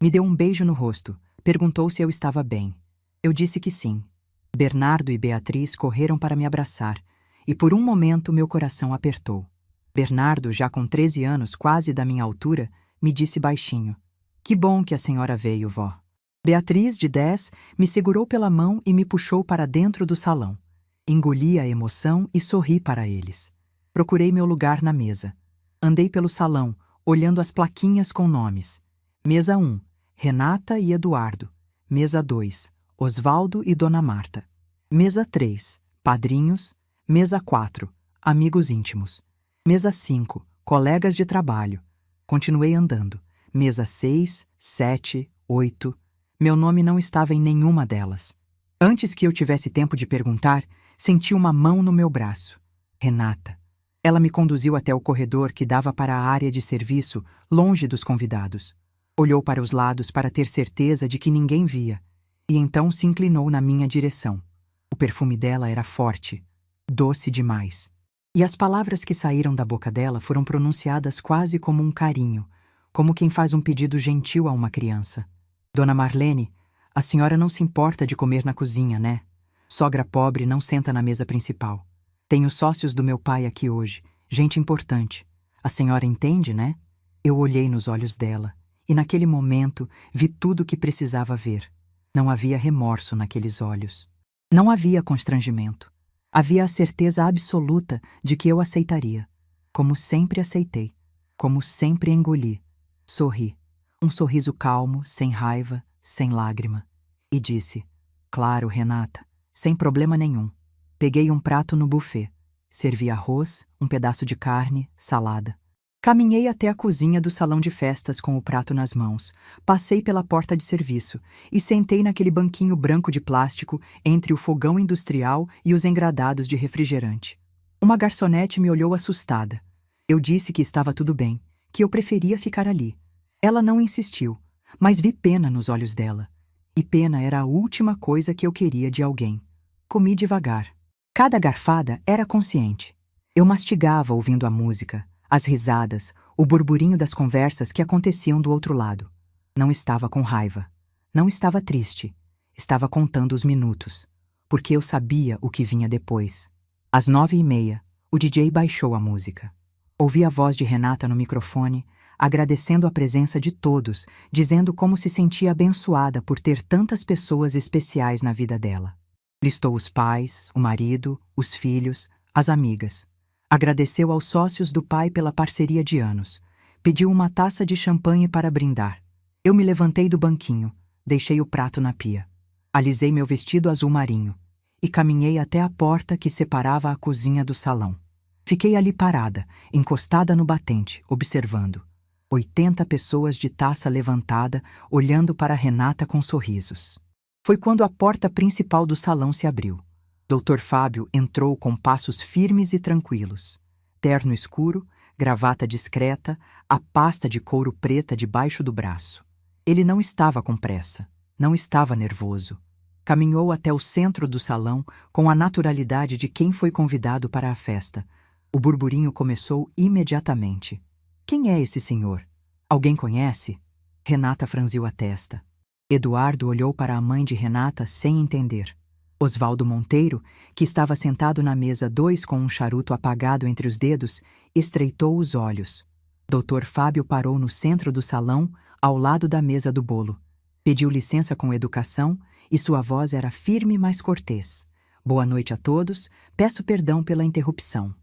Me deu um beijo no rosto, perguntou se eu estava bem. Eu disse que sim. Bernardo e Beatriz correram para me abraçar, e por um momento meu coração apertou. Bernardo, já com 13 anos, quase da minha altura, me disse baixinho: que bom que a senhora veio, vó. Beatriz, de 10, me segurou pela mão e me puxou para dentro do salão. Engoli a emoção e sorri para eles. Procurei meu lugar na mesa. Andei pelo salão, olhando as plaquinhas com nomes. Mesa 1, Renata e Eduardo. Mesa 2, Osvaldo e Dona Marta. Mesa 3, padrinhos. Mesa 4, amigos íntimos. Mesa 5, colegas de trabalho. Continuei andando. Mesa 6, 7, 8. Meu nome não estava em nenhuma delas. Antes que eu tivesse tempo de perguntar, senti uma mão no meu braço. Renata. Ela me conduziu até o corredor que dava para a área de serviço, longe dos convidados. Olhou para os lados para ter certeza de que ninguém via, e então se inclinou na minha direção. O perfume dela era forte, doce demais. E as palavras que saíram da boca dela foram pronunciadas quase como um carinho, como quem faz um pedido gentil a uma criança. Dona Marlene, a senhora não se importa de comer na cozinha, né? Sogra pobre não senta na mesa principal. Tenho sócios do meu pai aqui hoje, gente importante. A senhora entende, né? Eu olhei nos olhos dela, e naquele momento vi tudo o que precisava ver. Não havia remorso naqueles olhos. Não havia constrangimento. Havia a certeza absoluta de que eu aceitaria. Como sempre aceitei. Como sempre engoli. Sorri. Um sorriso calmo, sem raiva, sem lágrima. E disse: claro, Renata, sem problema nenhum. Peguei um prato no buffet. Servi arroz, um pedaço de carne, salada. Caminhei até a cozinha do salão de festas com o prato nas mãos. Passei pela porta de serviço e sentei naquele banquinho branco de plástico entre o fogão industrial e os engradados de refrigerante. Uma garçonete me olhou assustada. Eu disse que estava tudo bem, que eu preferia ficar ali. Ela não insistiu, mas vi pena nos olhos dela. E pena era a última coisa que eu queria de alguém. Comi devagar. Cada garfada era consciente. Eu mastigava ouvindo a música, as risadas, o burburinho das conversas que aconteciam do outro lado. Não estava com raiva. Não estava triste. Estava contando os minutos. Porque eu sabia o que vinha depois. Às 9h30, o DJ baixou a música. Ouvi a voz de Renata no microfone, agradecendo a presença de todos, dizendo como se sentia abençoada por ter tantas pessoas especiais na vida dela. Listou os pais, o marido, os filhos, as amigas. Agradeceu aos sócios do pai pela parceria de anos. Pediu uma taça de champanhe para brindar. Eu me levantei do banquinho, deixei o prato na pia. Alisei meu vestido azul marinho e caminhei até a porta que separava a cozinha do salão. Fiquei ali parada, encostada no batente, observando. 80 pessoas de taça levantada, olhando para Renata com sorrisos. Foi quando a porta principal do salão se abriu. Dr. Fábio entrou com passos firmes e tranquilos. Terno escuro, gravata discreta, a pasta de couro preta debaixo do braço. Ele não estava com pressa, não estava nervoso. Caminhou até o centro do salão com a naturalidade de quem foi convidado para a festa. O burburinho começou imediatamente. Quem é esse senhor? Alguém conhece? Renata franziu a testa. Eduardo olhou para a mãe de Renata sem entender. Osvaldo Monteiro, que estava sentado na mesa 2 com um charuto apagado entre os dedos, estreitou os olhos. Dr. Fábio parou no centro do salão, ao lado da mesa do bolo. Pediu licença com educação e sua voz era firme, mas cortês. Boa noite a todos, peço perdão pela interrupção.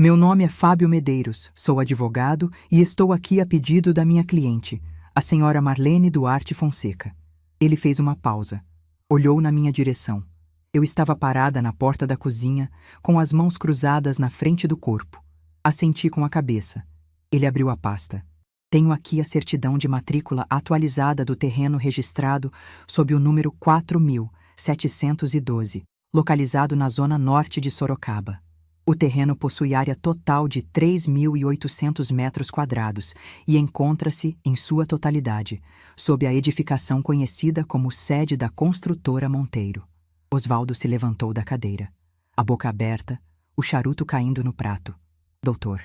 Meu nome é Fábio Medeiros, sou advogado e estou aqui a pedido da minha cliente, a senhora Marlene Duarte Fonseca. Ele fez uma pausa. Olhou na minha direção. Eu estava parada na porta da cozinha, com as mãos cruzadas na frente do corpo. Assenti com a cabeça. Ele abriu a pasta. Tenho aqui a certidão de matrícula atualizada do terreno registrado sob o número 4712, localizado na zona norte de Sorocaba. O terreno possui área total de 3.800 metros quadrados e encontra-se, em sua totalidade, sob a edificação conhecida como sede da construtora Monteiro. Osvaldo se levantou da cadeira, a boca aberta, o charuto caindo no prato. Doutor.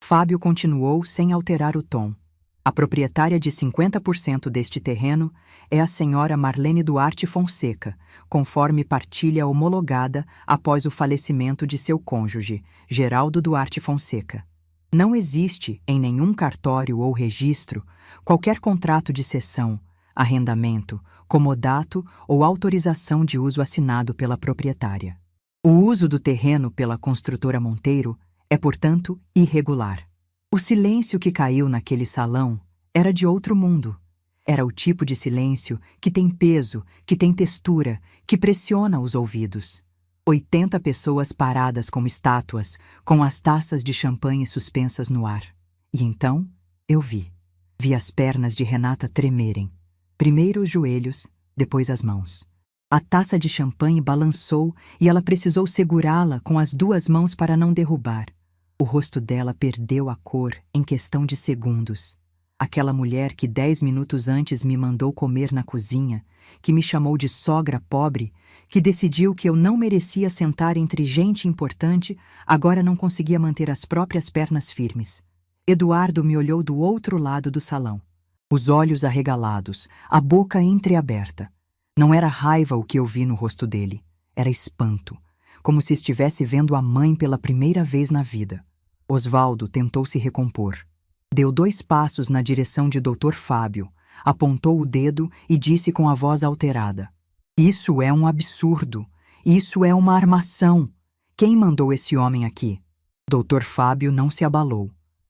Fábio continuou sem alterar o tom. A proprietária de 50% deste terreno é a senhora Marlene Duarte Fonseca, conforme partilha homologada após o falecimento de seu cônjuge, Geraldo Duarte Fonseca. Não existe, em nenhum cartório ou registro, qualquer contrato de cessão, arrendamento, comodato ou autorização de uso assinado pela proprietária. O uso do terreno pela construtora Monteiro é, portanto, irregular. O silêncio que caiu naquele salão era de outro mundo. Era o tipo de silêncio que tem peso, que tem textura, que pressiona os ouvidos. 80 pessoas paradas como estátuas, com as taças de champanhe suspensas no ar. E então, eu vi. Vi as pernas de Renata tremerem. Primeiro os joelhos, depois as mãos. A taça de champanhe balançou e ela precisou segurá-la com as 2 mãos para não derrubar. O rosto dela perdeu a cor em questão de segundos. Aquela mulher que 10 minutos antes me mandou comer na cozinha, que me chamou de sogra pobre, que decidiu que eu não merecia sentar entre gente importante, agora não conseguia manter as próprias pernas firmes. Eduardo me olhou do outro lado do salão. Os olhos arregalados, a boca entreaberta. Não era raiva o que eu vi no rosto dele, era espanto, como se estivesse vendo a mãe pela primeira vez na vida. Osvaldo tentou se recompor. Deu 2 passos na direção de Dr. Fábio, apontou o dedo e disse com a voz alterada: Isso é um absurdo. Isso é uma armação. Quem mandou esse homem aqui? Dr. Fábio não se abalou.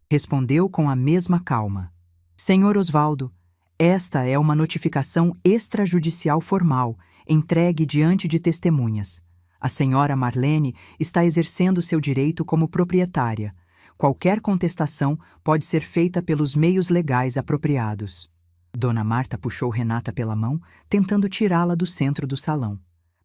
Respondeu com a mesma calma: Senhor Osvaldo, esta é uma notificação extrajudicial formal, entregue diante de testemunhas. A senhora Marlene está exercendo seu direito como proprietária. Qualquer contestação pode ser feita pelos meios legais apropriados. Dona Marta puxou Renata pela mão, tentando tirá-la do centro do salão.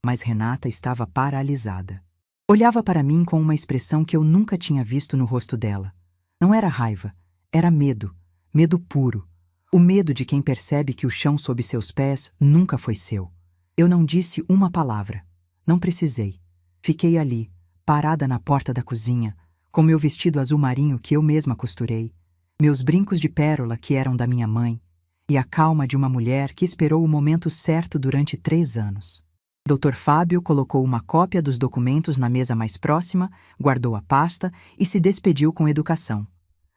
Mas Renata estava paralisada. Olhava para mim com uma expressão que eu nunca tinha visto no rosto dela. Não era raiva, era medo. Medo puro. O medo de quem percebe que o chão sob seus pés nunca foi seu. Eu não disse uma palavra. Não precisei. Fiquei ali, parada na porta da cozinha, com meu vestido azul marinho que eu mesma costurei, meus brincos de pérola que eram da minha mãe, e a calma de uma mulher que esperou o momento certo durante 3 anos. Dr. Fábio colocou uma cópia dos documentos na mesa mais próxima, guardou a pasta e se despediu com educação.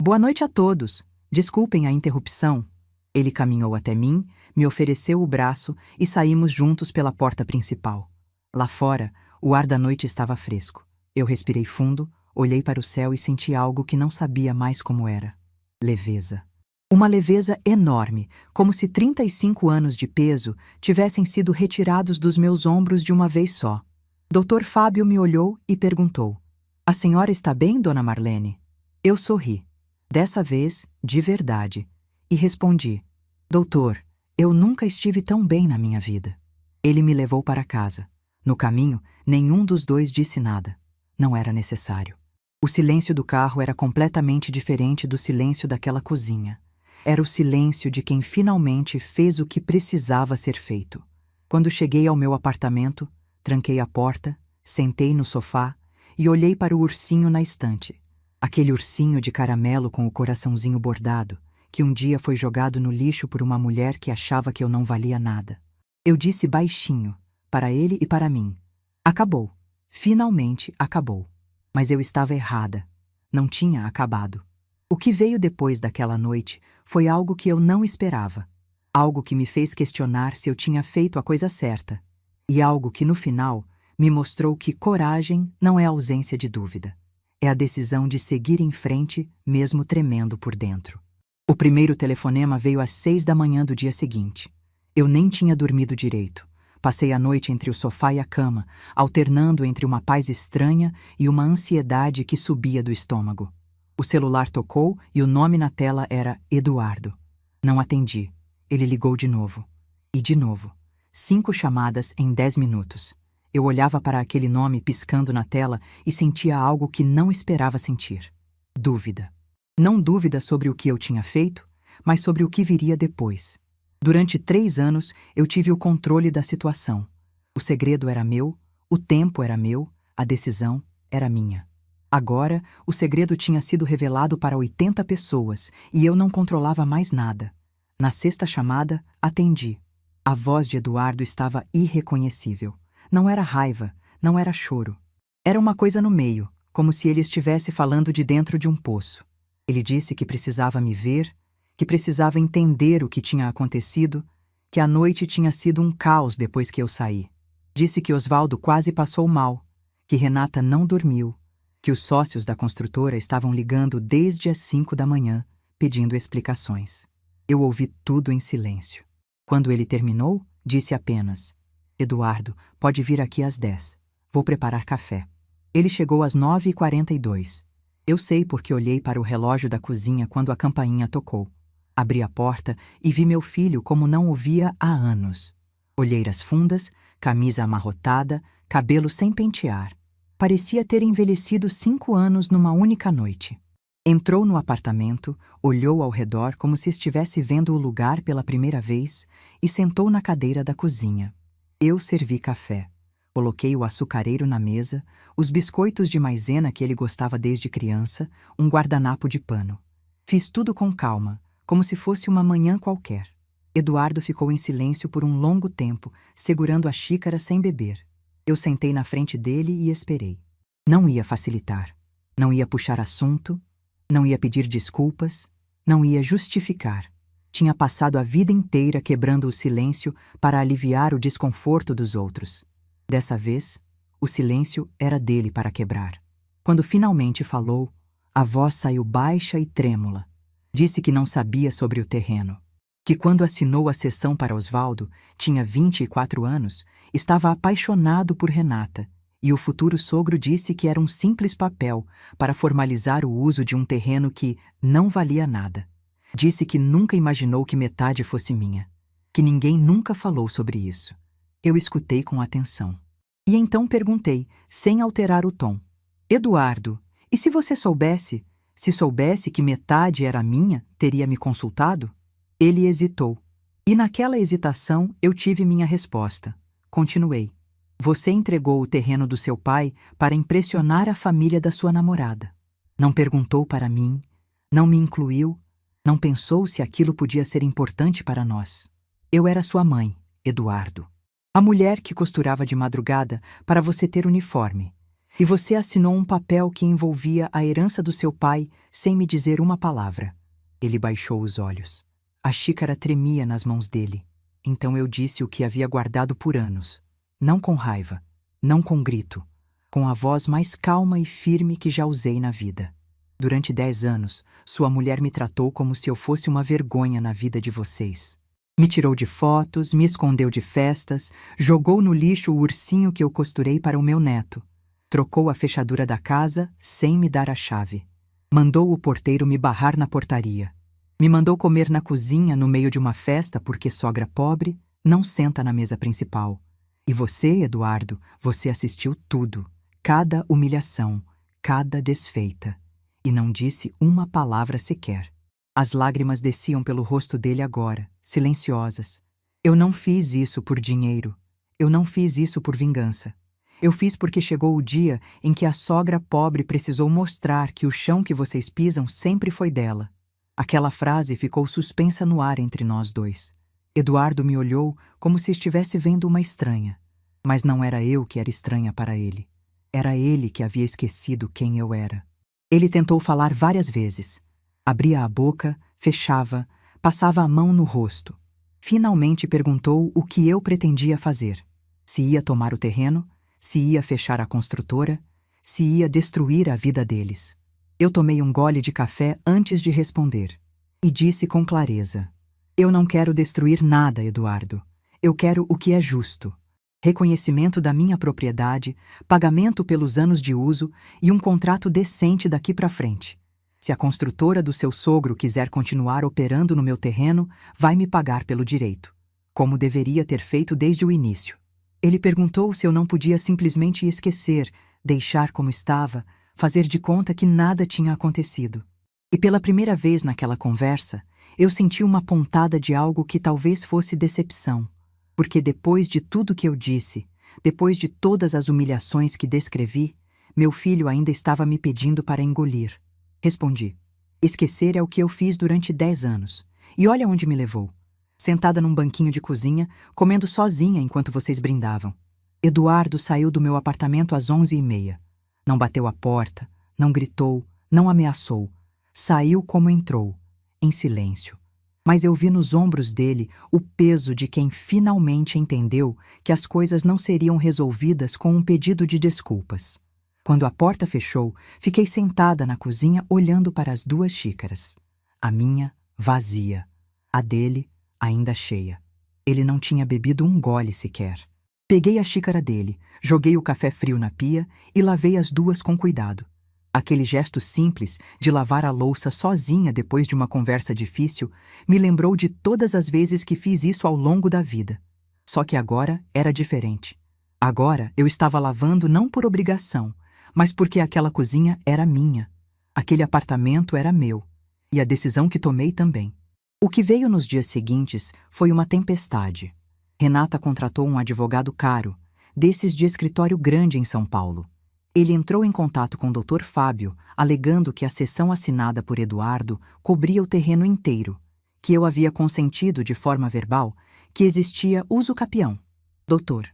Boa noite a todos. Desculpem a interrupção. Ele caminhou até mim, me ofereceu o braço e saímos juntos pela porta principal. Lá fora, o ar da noite estava fresco. Eu respirei fundo, olhei para o céu e senti algo que não sabia mais como era. Leveza. Uma leveza enorme, como se 35 anos de peso tivessem sido retirados dos meus ombros de uma vez só. Dr. Fábio me olhou e perguntou: "A senhora está bem, dona Marlene?" Eu sorri. Dessa vez, de verdade. E respondi: "Doutor, eu nunca estive tão bem na minha vida." Ele me levou para casa. No caminho, nenhum dos dois disse nada. Não era necessário. O silêncio do carro era completamente diferente do silêncio daquela cozinha. Era o silêncio de quem finalmente fez o que precisava ser feito. Quando cheguei ao meu apartamento, tranquei a porta, sentei no sofá e olhei para o ursinho na estante. Aquele ursinho de caramelo com o coraçãozinho bordado, que um dia foi jogado no lixo por uma mulher que achava que eu não valia nada. Eu disse baixinho, para ele e para mim: "Acabou. Finalmente acabou." Mas eu estava errada. Não tinha acabado. O que veio depois daquela noite foi algo que eu não esperava. Algo que me fez questionar se eu tinha feito a coisa certa. E algo que, no final, me mostrou que coragem não é ausência de dúvida. É a decisão de seguir em frente, mesmo tremendo por dentro. O primeiro telefonema veio às 6 da manhã do dia seguinte. Eu nem tinha dormido direito. Passei a noite entre o sofá e a cama, alternando entre uma paz estranha e uma ansiedade que subia do estômago. O celular tocou e o nome na tela era Eduardo. Não atendi. Ele ligou de novo. E de novo. 5 chamadas em 10 minutos. Eu olhava para aquele nome piscando na tela e sentia algo que não esperava sentir. Dúvida. Não dúvida sobre o que eu tinha feito, mas sobre o que viria depois. Durante 3 anos, eu tive o controle da situação. O segredo era meu, o tempo era meu, a decisão era minha. Agora, o segredo tinha sido revelado para 80 pessoas e eu não controlava mais nada. Na 6ª chamada, atendi. A voz de Eduardo estava irreconhecível. Não era raiva, não era choro. Era uma coisa no meio, como se ele estivesse falando de dentro de um poço. Ele disse que precisava me ver, que precisava entender o que tinha acontecido, que a noite tinha sido um caos depois que eu saí. Disse que Osvaldo quase passou mal, que Renata não dormiu, que os sócios da construtora estavam ligando desde as 5 da manhã, pedindo explicações. Eu ouvi tudo em silêncio. Quando ele terminou, disse apenas: "Eduardo, pode vir aqui às 10. Vou preparar café." Ele chegou às 9h42. Eu sei porque olhei para o relógio da cozinha quando a campainha tocou. Abri a porta e vi meu filho como não o via há anos. Olheiras fundas, camisa amarrotada, cabelo sem pentear. Parecia ter envelhecido 5 anos numa única noite. Entrou no apartamento, olhou ao redor como se estivesse vendo o lugar pela primeira vez e sentou na cadeira da cozinha. Eu servi café. Coloquei o açucareiro na mesa, os biscoitos de maisena que ele gostava desde criança, um guardanapo de pano. Fiz tudo com calma, como se fosse uma manhã qualquer. Eduardo ficou em silêncio por um longo tempo, segurando a xícara sem beber. Eu sentei na frente dele e esperei. Não ia facilitar. Não ia puxar assunto. Não ia pedir desculpas. Não ia justificar. Tinha passado a vida inteira quebrando o silêncio para aliviar o desconforto dos outros. Dessa vez, o silêncio era dele para quebrar. Quando finalmente falou, a voz saiu baixa e trêmula. Disse que não sabia sobre o terreno. Que quando assinou a cessão para Osvaldo, tinha 24 anos, estava apaixonado por Renata, e o futuro sogro disse que era um simples papel para formalizar o uso de um terreno que não valia nada. Disse que nunca imaginou que metade fosse minha, que ninguém nunca falou sobre isso. Eu escutei com atenção. E então perguntei, sem alterar o tom: "Eduardo, e se você soubesse, se soubesse que metade era minha, teria me consultado?" Ele hesitou. E naquela hesitação eu tive minha resposta. Continuei. Você entregou o terreno do seu pai para impressionar a família da sua namorada. Não perguntou para mim, não me incluiu, não pensou se aquilo podia ser importante para nós. Eu era sua mãe, Eduardo. A mulher que costurava de madrugada para você ter uniforme. E você assinou um papel que envolvia a herança do seu pai sem me dizer uma palavra. Ele baixou os olhos. A xícara tremia nas mãos dele. Então eu disse o que havia guardado por anos. Não com raiva, não com grito, com a voz mais calma e firme que já usei na vida. Durante 10 anos, sua mulher me tratou como se eu fosse uma vergonha na vida de vocês. Me tirou de fotos, me escondeu de festas, jogou no lixo o ursinho que eu costurei para o meu neto. Trocou a fechadura da casa sem me dar a chave. Mandou o porteiro me barrar na portaria. Me mandou comer na cozinha no meio de uma festa porque sogra pobre não senta na mesa principal. E você, Eduardo, você assistiu tudo, cada humilhação, cada desfeita, e não disse uma palavra sequer. As lágrimas desciam pelo rosto dele agora, silenciosas. Eu não fiz isso por dinheiro, eu não fiz isso por vingança. Eu fiz porque chegou o dia em que a sogra pobre precisou mostrar que o chão que vocês pisam sempre foi dela. Aquela frase ficou suspensa no ar entre nós dois. Eduardo me olhou como se estivesse vendo uma estranha. Mas não era eu que era estranha para ele. Era ele que havia esquecido quem eu era. Ele tentou falar várias vezes. Abria a boca, fechava, passava a mão no rosto. Finalmente perguntou o que eu pretendia fazer. Se ia tomar o terreno, se ia fechar a construtora, se ia destruir a vida deles. Eu tomei um gole de café antes de responder. E disse com clareza: eu não quero destruir nada, Eduardo. Eu quero o que é justo. Reconhecimento da minha propriedade, pagamento pelos anos de uso e um contrato decente daqui para frente. Se a construtora do seu sogro quiser continuar operando no meu terreno, vai me pagar pelo direito, como deveria ter feito desde o início. Ele perguntou se eu não podia simplesmente esquecer, deixar como estava, fazer de conta que nada tinha acontecido. E pela primeira vez naquela conversa, eu senti uma pontada de algo que talvez fosse decepção. Porque depois de tudo que eu disse, depois de todas as humilhações que descrevi, meu filho ainda estava me pedindo para engolir. Respondi: esquecer é o que eu fiz durante 10 anos. E olha onde me levou. Sentada num banquinho de cozinha, comendo sozinha enquanto vocês brindavam. Eduardo saiu do meu apartamento às 11h30. Não bateu a porta, não gritou, não ameaçou. Saiu como entrou, em silêncio. Mas eu vi nos ombros dele o peso de quem finalmente entendeu que as coisas não seriam resolvidas com um pedido de desculpas. Quando a porta fechou, fiquei sentada na cozinha olhando para as 2 xícaras. A minha, vazia. A dele, ainda cheia. Ele não tinha bebido um gole sequer. Peguei a xícara dele, joguei o café frio na pia e lavei as 2 com cuidado. Aquele gesto simples de lavar a louça sozinha depois de uma conversa difícil me lembrou de todas as vezes que fiz isso ao longo da vida. Só que agora era diferente. Agora eu estava lavando não por obrigação, mas porque aquela cozinha era minha. Aquele apartamento era meu. E a decisão que tomei também. O que veio nos dias seguintes foi uma tempestade. Renata contratou um advogado caro, desses de escritório grande em São Paulo. Ele entrou em contato com o Dr. Fábio, alegando que a cessão assinada por Eduardo cobria o terreno inteiro, que eu havia consentido de forma verbal que existia uso capião. Doutor.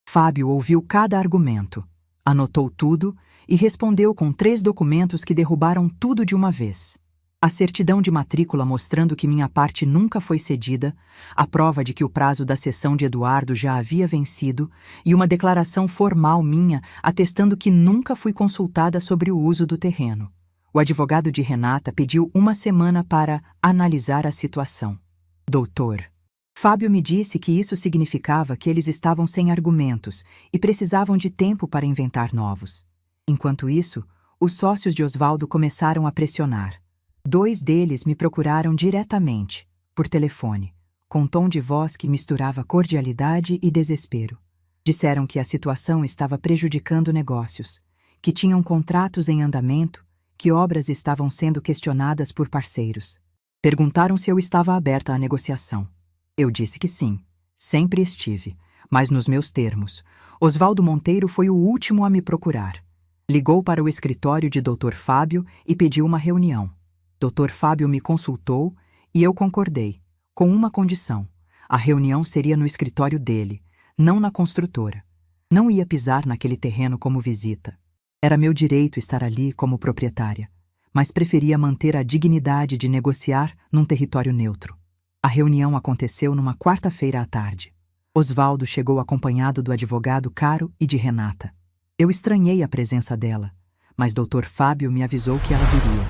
Fábio ouviu cada argumento, anotou tudo e respondeu com 3 documentos que derrubaram tudo de uma vez. A certidão de matrícula mostrando que minha parte nunca foi cedida, a prova de que o prazo da cessão de Eduardo já havia vencido e uma declaração formal minha atestando que nunca fui consultada sobre o uso do terreno. O advogado de Renata pediu 1 semana para analisar a situação. Doutor. Fábio me disse que isso significava que eles estavam sem argumentos e precisavam de tempo para inventar novos. Enquanto isso, os sócios de Osvaldo começaram a pressionar. 2 deles me procuraram diretamente, por telefone, com tom de voz que misturava cordialidade e desespero. Disseram que a situação estava prejudicando negócios, que tinham contratos em andamento, que obras estavam sendo questionadas por parceiros. Perguntaram se eu estava aberta à negociação. Eu disse que sim, sempre estive, mas nos meus termos. Osvaldo Monteiro foi o último a me procurar. Ligou para o escritório de Dr. Fábio e pediu uma reunião. Dr. Fábio me consultou e eu concordei, com uma condição. A reunião seria no escritório dele, não na construtora. Não ia pisar naquele terreno como visita. Era meu direito estar ali como proprietária, mas preferia manter a dignidade de negociar num território neutro. A reunião aconteceu numa quarta-feira à tarde. Osvaldo chegou acompanhado do advogado Caro e de Renata. Eu estranhei a presença dela, mas Dr. Fábio me avisou que ela viria.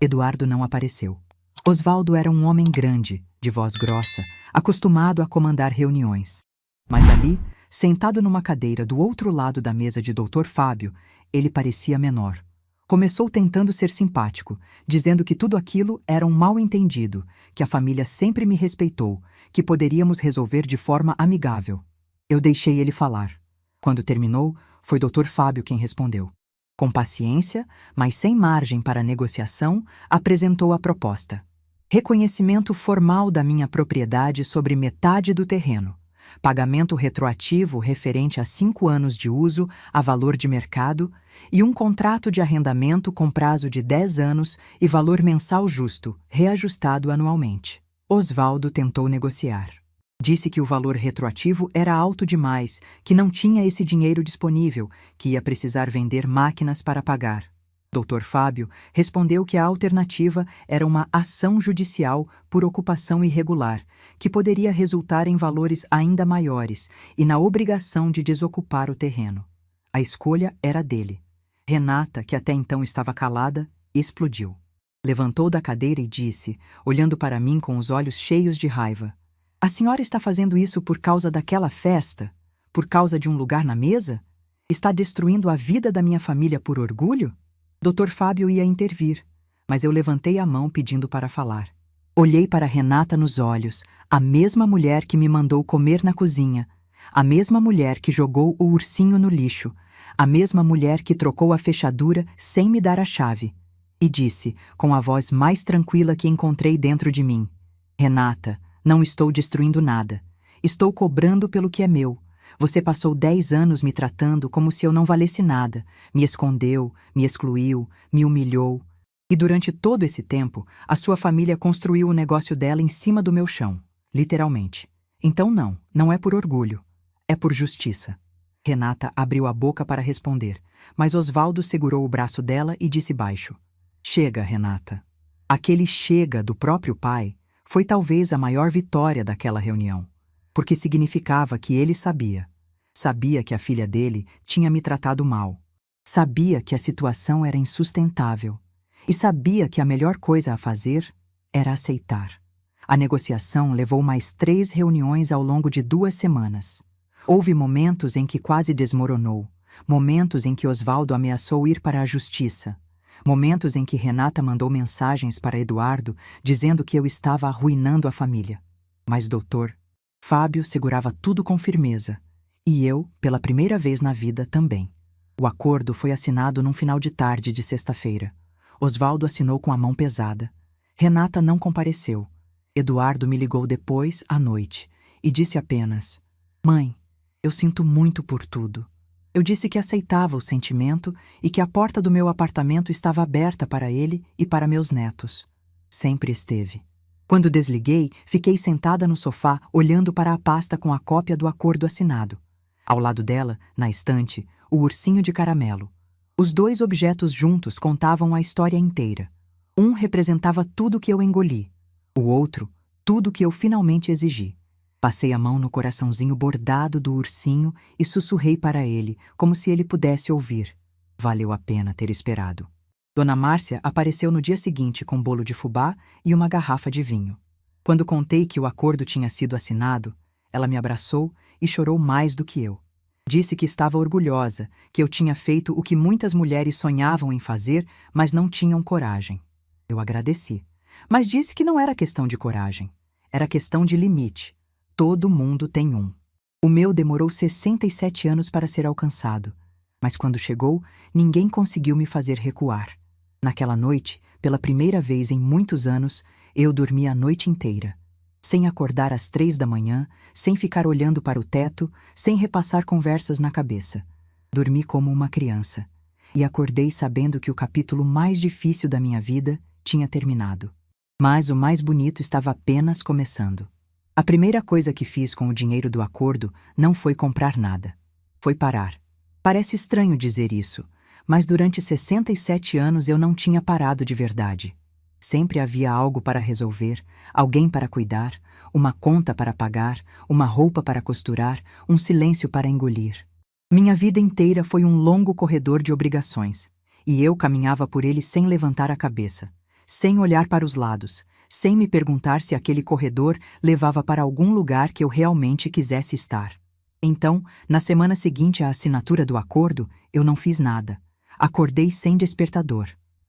Eduardo não apareceu. Osvaldo era um homem grande, de voz grossa, acostumado a comandar reuniões. Mas ali, sentado numa cadeira do outro lado da mesa de Dr. Fábio, ele parecia menor. Começou tentando ser simpático, dizendo que tudo aquilo era um mal-entendido, que a família sempre me respeitou, que poderíamos resolver de forma amigável. Eu deixei ele falar. Quando terminou, foi Dr. Fábio quem respondeu. Com paciência, mas sem margem para negociação, apresentou a proposta. Reconhecimento formal da minha propriedade sobre metade do terreno. Pagamento retroativo referente a 5 anos de uso a valor de mercado e um contrato de arrendamento com prazo de 10 anos e valor mensal justo, reajustado anualmente. Osvaldo tentou negociar. Disse que o valor retroativo era alto demais, que não tinha esse dinheiro disponível, que ia precisar vender máquinas para pagar. Dr. Fábio respondeu que a alternativa era uma ação judicial por ocupação irregular, que poderia resultar em valores ainda maiores e na obrigação de desocupar o terreno. A escolha era dele. Renata, que até então estava calada, explodiu. Levantou da cadeira e disse, olhando para mim com os olhos cheios de raiva: "A senhora está fazendo isso por causa daquela festa? Por causa de um lugar na mesa? Está destruindo a vida da minha família por orgulho?" Dr. Fábio ia intervir, mas eu levantei a mão pedindo para falar. Olhei para Renata nos olhos, a mesma mulher que me mandou comer na cozinha, a mesma mulher que jogou o ursinho no lixo, a mesma mulher que trocou a fechadura sem me dar a chave, e disse, com a voz mais tranquila que encontrei dentro de mim: "Renata, não estou destruindo nada. Estou cobrando pelo que é meu. Você passou 10 anos me tratando como se eu não valesse nada, me escondeu, me excluiu, me humilhou. E durante todo esse tempo, a sua família construiu o negócio dela em cima do meu chão, literalmente. Então não é por orgulho, é por justiça." Renata abriu a boca para responder, mas Osvaldo segurou o braço dela e disse baixo: "Chega, Renata." Aquele chega do próprio pai foi talvez a maior vitória daquela reunião, porque significava que ele sabia. Sabia que a filha dele tinha me tratado mal. Sabia que a situação era insustentável. E sabia que a melhor coisa a fazer era aceitar. A negociação levou mais 3 reuniões ao longo de 2 semanas. Houve momentos em que quase desmoronou. Momentos em que Osvaldo ameaçou ir para a justiça. Momentos em que Renata mandou mensagens para Eduardo dizendo que eu estava arruinando a família. Mas Dr. Fábio segurava tudo com firmeza. E eu, pela primeira vez na vida, também. O acordo foi assinado num final de tarde de sexta-feira. Osvaldo assinou com a mão pesada. Renata não compareceu. Eduardo me ligou depois, à noite, e disse apenas: "Mãe, eu sinto muito por tudo." Eu disse que aceitava o sentimento e que a porta do meu apartamento estava aberta para ele e para meus netos. Sempre esteve. Quando desliguei, fiquei sentada no sofá, olhando para a pasta com a cópia do acordo assinado. Ao lado dela, na estante, o ursinho de caramelo. Os 2 objetos juntos contavam a história inteira. Um representava tudo que eu engoli. O outro, tudo que eu finalmente exigi. Passei a mão no coraçãozinho bordado do ursinho e sussurrei para ele, como se ele pudesse ouvir. Valeu a pena ter esperado. Dona Márcia apareceu no dia seguinte com bolo de fubá e uma garrafa de vinho. Quando contei que o acordo tinha sido assinado, ela me abraçou e chorou mais do que eu. Disse que estava orgulhosa, que eu tinha feito o que muitas mulheres sonhavam em fazer, mas não tinham coragem. Eu agradeci, mas disse que não era questão de coragem. Era questão de limite. Todo mundo tem um. O meu demorou 67 anos para ser alcançado, mas quando chegou, ninguém conseguiu me fazer recuar. Naquela noite, pela primeira vez em muitos anos, Eu dormi a noite inteira, sem acordar às 3 da manhã, sem ficar olhando para o teto, sem repassar conversas na cabeça. Dormi como uma criança, e acordei sabendo que o capítulo mais difícil da minha vida tinha terminado. Mas o mais bonito estava apenas começando. A primeira coisa que fiz com o dinheiro do acordo não foi comprar nada. Foi parar. Parece estranho dizer isso, mas durante 67 anos eu não tinha parado de verdade. Sempre havia algo para resolver, alguém para cuidar, uma conta para pagar, uma roupa para costurar, um silêncio para engolir. Minha vida inteira foi um longo corredor de obrigações, e eu caminhava por ele sem levantar a cabeça, sem olhar para os lados, sem me perguntar se aquele corredor levava para algum lugar que eu realmente quisesse estar. Então, na semana seguinte à assinatura do acordo, eu não fiz nada. Acordei sem despertador.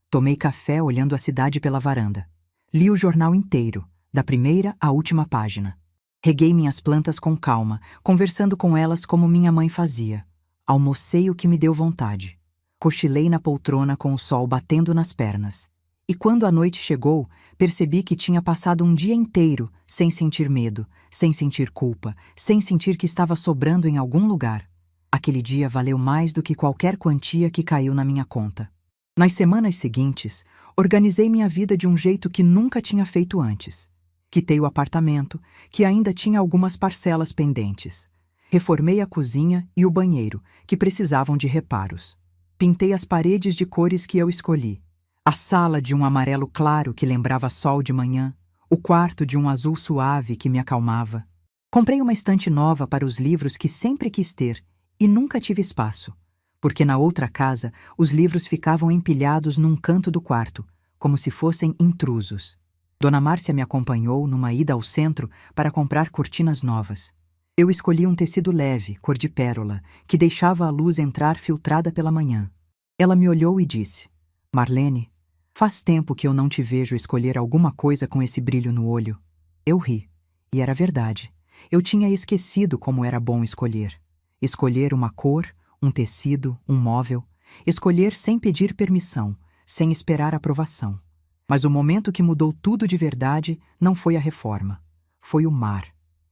Tomei café olhando a cidade pela varanda. Li o jornal inteiro, da primeira à última página. Reguei minhas plantas com calma, conversando com elas como minha mãe fazia. Almocei o que me deu vontade. Cochilei na poltrona com o sol batendo nas pernas. E quando a noite chegou, percebi que tinha passado um dia inteiro sem sentir medo, sem sentir culpa, sem sentir que estava sobrando em algum lugar. Aquele dia valeu mais do que qualquer quantia que caiu na minha conta. Nas semanas seguintes, organizei minha vida de um jeito que nunca tinha feito antes. Quitei o apartamento, que ainda tinha algumas parcelas pendentes. Reformei a cozinha e o banheiro, que precisavam de reparos. Pintei as paredes de cores que eu escolhi. A sala de um amarelo claro que lembrava sol de manhã, o quarto de um azul suave que me acalmava. Comprei uma estante nova para os livros que sempre quis ter e nunca tive espaço, porque na outra casa os livros ficavam empilhados num canto do quarto, como se fossem intrusos. Dona Márcia me acompanhou numa ida ao centro para comprar cortinas novas. Eu escolhi um tecido leve, cor de pérola, que deixava a luz entrar filtrada pela manhã. Ela me olhou e disse: Marlene, faz tempo que eu não te vejo escolher alguma coisa com esse brilho no olho. Eu ri, e era verdade. Eu tinha esquecido como era bom escolher. Escolher uma cor, um tecido, um móvel. Escolher sem pedir permissão, sem esperar aprovação. Mas o momento que mudou tudo de verdade não foi a reforma. Foi o mar.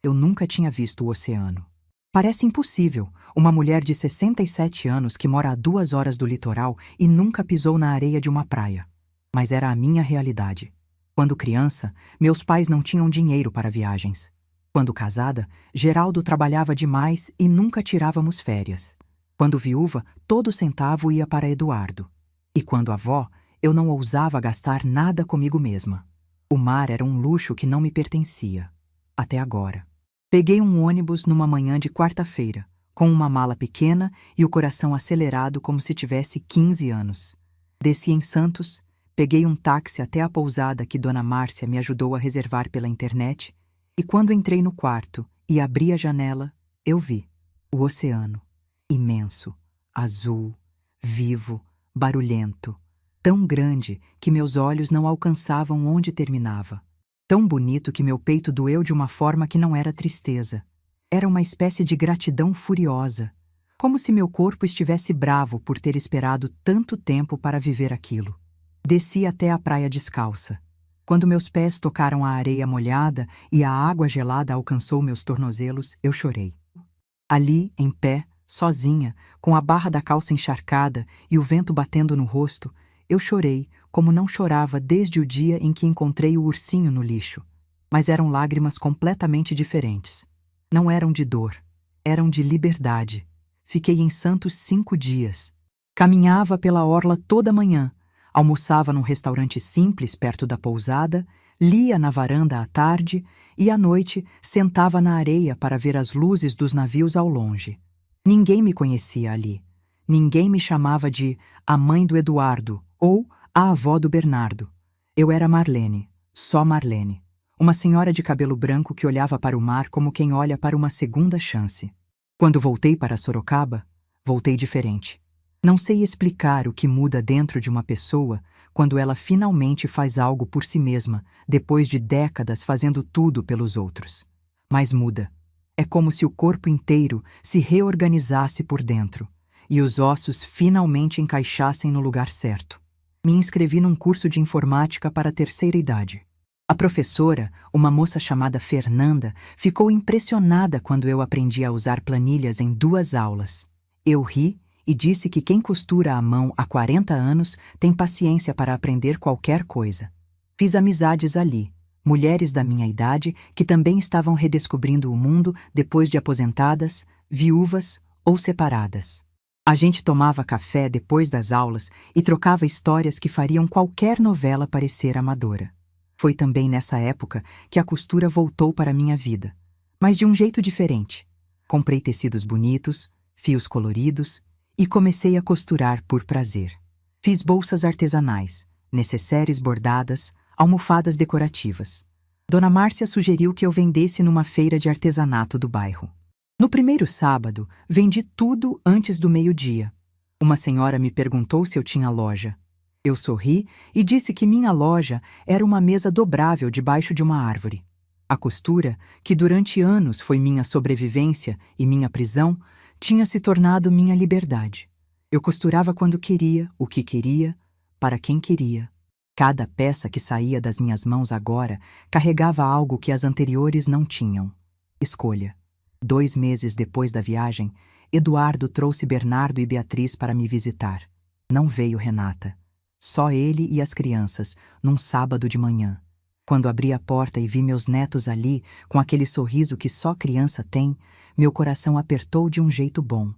Eu nunca tinha visto o oceano. Parece impossível, uma mulher de 67 anos que mora a 2 horas do litoral e nunca pisou na areia de uma praia. Mas era a minha realidade. Quando criança, meus pais não tinham dinheiro para viagens. Quando casada, Geraldo trabalhava demais e nunca tirávamos férias. Quando viúva, todo centavo ia para Eduardo. E quando avó, eu não ousava gastar nada comigo mesma. O mar era um luxo que não me pertencia. Até agora. Peguei um ônibus numa manhã de quarta-feira, com uma mala pequena e o coração acelerado como se tivesse 15 anos. Desci em Santos, peguei um táxi até a pousada que Dona Márcia me ajudou a reservar pela internet, e quando entrei no quarto e abri a janela, eu vi o oceano, imenso, azul, vivo, barulhento, tão grande que meus olhos não alcançavam onde terminava. Tão bonito que meu peito doeu de uma forma que não era tristeza. Era uma espécie de gratidão furiosa, como se meu corpo estivesse bravo por ter esperado tanto tempo para viver aquilo. Desci até a praia descalça. Quando meus pés tocaram a areia molhada e a água gelada alcançou meus tornozelos, eu chorei. Ali, em pé, sozinha, com a barra da calça encharcada e o vento batendo no rosto, eu chorei como não chorava desde o dia em que encontrei o ursinho no lixo. Mas eram lágrimas completamente diferentes. Não eram de dor, eram de liberdade. Fiquei em Santos 5 dias. Caminhava pela orla toda manhã, almoçava num restaurante simples perto da pousada, lia na varanda à tarde e à noite sentava na areia para ver as luzes dos navios ao longe. Ninguém me conhecia ali. Ninguém me chamava de a mãe do Eduardo ou a avó do Bernardo. Eu era Marlene, só Marlene. Uma senhora de cabelo branco que olhava para o mar como quem olha para uma segunda chance. Quando voltei para Sorocaba, voltei diferente. Não sei explicar o que muda dentro de uma pessoa quando ela finalmente faz algo por si mesma, depois de décadas fazendo tudo pelos outros. Mas muda. É como se o corpo inteiro se reorganizasse por dentro e os ossos finalmente encaixassem no lugar certo. Me inscrevi num curso de informática para a terceira idade. A professora, uma moça chamada Fernanda, ficou impressionada quando eu aprendi a usar planilhas em 2 aulas. Eu ri e disse que quem costura à mão há 40 anos tem paciência para aprender qualquer coisa. Fiz amizades ali, mulheres da minha idade que também estavam redescobrindo o mundo depois de aposentadas, viúvas ou separadas. A gente tomava café depois das aulas e trocava histórias que fariam qualquer novela parecer amadora. Foi também nessa época que a costura voltou para a minha vida, mas de um jeito diferente. Comprei tecidos bonitos, fios coloridos e comecei a costurar por prazer. Fiz bolsas artesanais, necessaires bordadas, almofadas decorativas. Dona Márcia sugeriu que eu vendesse numa feira de artesanato do bairro. No primeiro sábado, vendi tudo antes do meio-dia. Uma senhora me perguntou se eu tinha loja. Eu sorri e disse que minha loja era uma mesa dobrável debaixo de uma árvore. A costura, que durante anos foi minha sobrevivência e minha prisão, tinha se tornado minha liberdade. Eu costurava quando queria, o que queria, para quem queria. Cada peça que saía das minhas mãos agora carregava algo que as anteriores não tinham. Escolha. 2 meses depois da viagem, Eduardo trouxe Bernardo e Beatriz para me visitar. Não veio Renata. Só ele e as crianças, num sábado de manhã. Quando abri a porta e vi meus netos ali, com aquele sorriso que só criança tem, meu coração apertou de um jeito bom.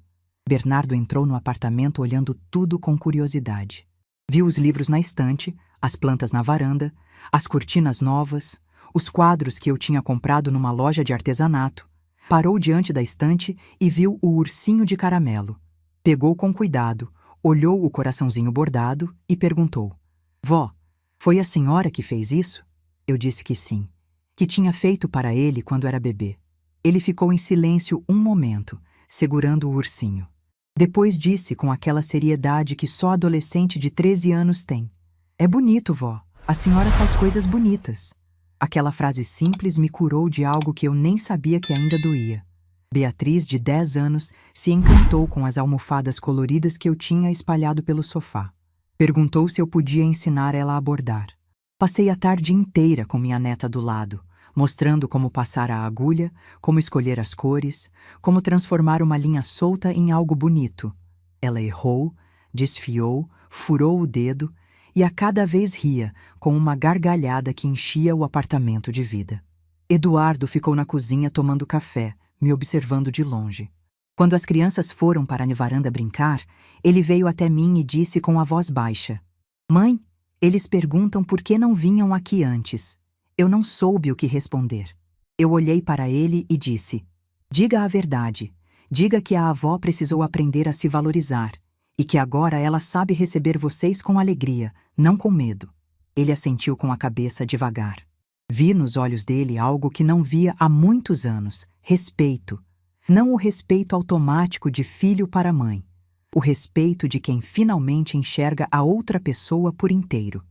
Bernardo entrou no apartamento olhando tudo com curiosidade. Viu os livros na estante, as plantas na varanda, as cortinas novas, os quadros que eu tinha comprado numa loja de artesanato. Parou diante da estante e viu o ursinho de caramelo. Pegou com cuidado, olhou o coraçãozinho bordado e perguntou: Vó, foi a senhora que fez isso? Eu disse que sim, que tinha feito para ele quando era bebê. Ele ficou em silêncio um momento, segurando o ursinho. Depois disse com aquela seriedade que só adolescente de 13 anos tem: É bonito, vó. A senhora faz coisas bonitas. Aquela frase simples me curou de algo que eu nem sabia que ainda doía. Beatriz, de 10 anos, se encantou com as almofadas coloridas que eu tinha espalhado pelo sofá. Perguntou se eu podia ensinar ela a bordar. Passei a tarde inteira com minha neta do lado, mostrando como passar a agulha, como escolher as cores, como transformar uma linha solta em algo bonito. Ela errou, desfiou, furou o dedo e a cada vez ria, com uma gargalhada que enchia o apartamento de vida. Eduardo ficou na cozinha tomando café, me observando de longe. Quando as crianças foram para a varanda brincar, ele veio até mim e disse com a voz baixa: Mãe, eles perguntam por que não vinham aqui antes. Eu não soube o que responder. Eu olhei para ele e disse: Diga a verdade. Diga que a avó precisou aprender a se valorizar e que agora ela sabe receber vocês com alegria, não com medo. Ele assentiu com a cabeça devagar. Vi nos olhos dele algo que não via há muitos anos: respeito. Não o respeito automático de filho para mãe. O respeito de quem finalmente enxerga a outra pessoa por inteiro.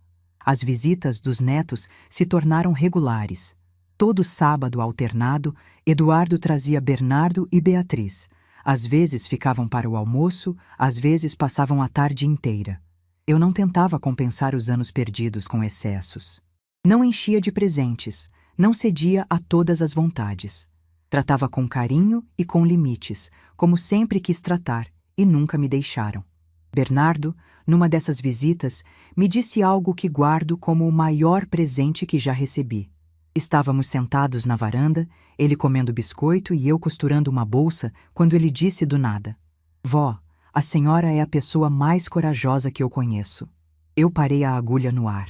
As visitas dos netos se tornaram regulares. Todo sábado alternado, Eduardo trazia Bernardo e Beatriz. Às vezes ficavam para o almoço, às vezes passavam a tarde inteira. Eu não tentava compensar os anos perdidos com excessos. Não enchia de presentes, não cedia a todas as vontades. Tratava com carinho e com limites, como sempre quis tratar, e nunca me deixaram. Bernardo, numa dessas visitas, me disse algo que guardo como o maior presente que já recebi. Estávamos sentados na varanda, ele comendo biscoito e eu costurando uma bolsa, quando ele disse do nada: Vó, a senhora é a pessoa mais corajosa que eu conheço. Eu parei a agulha no ar.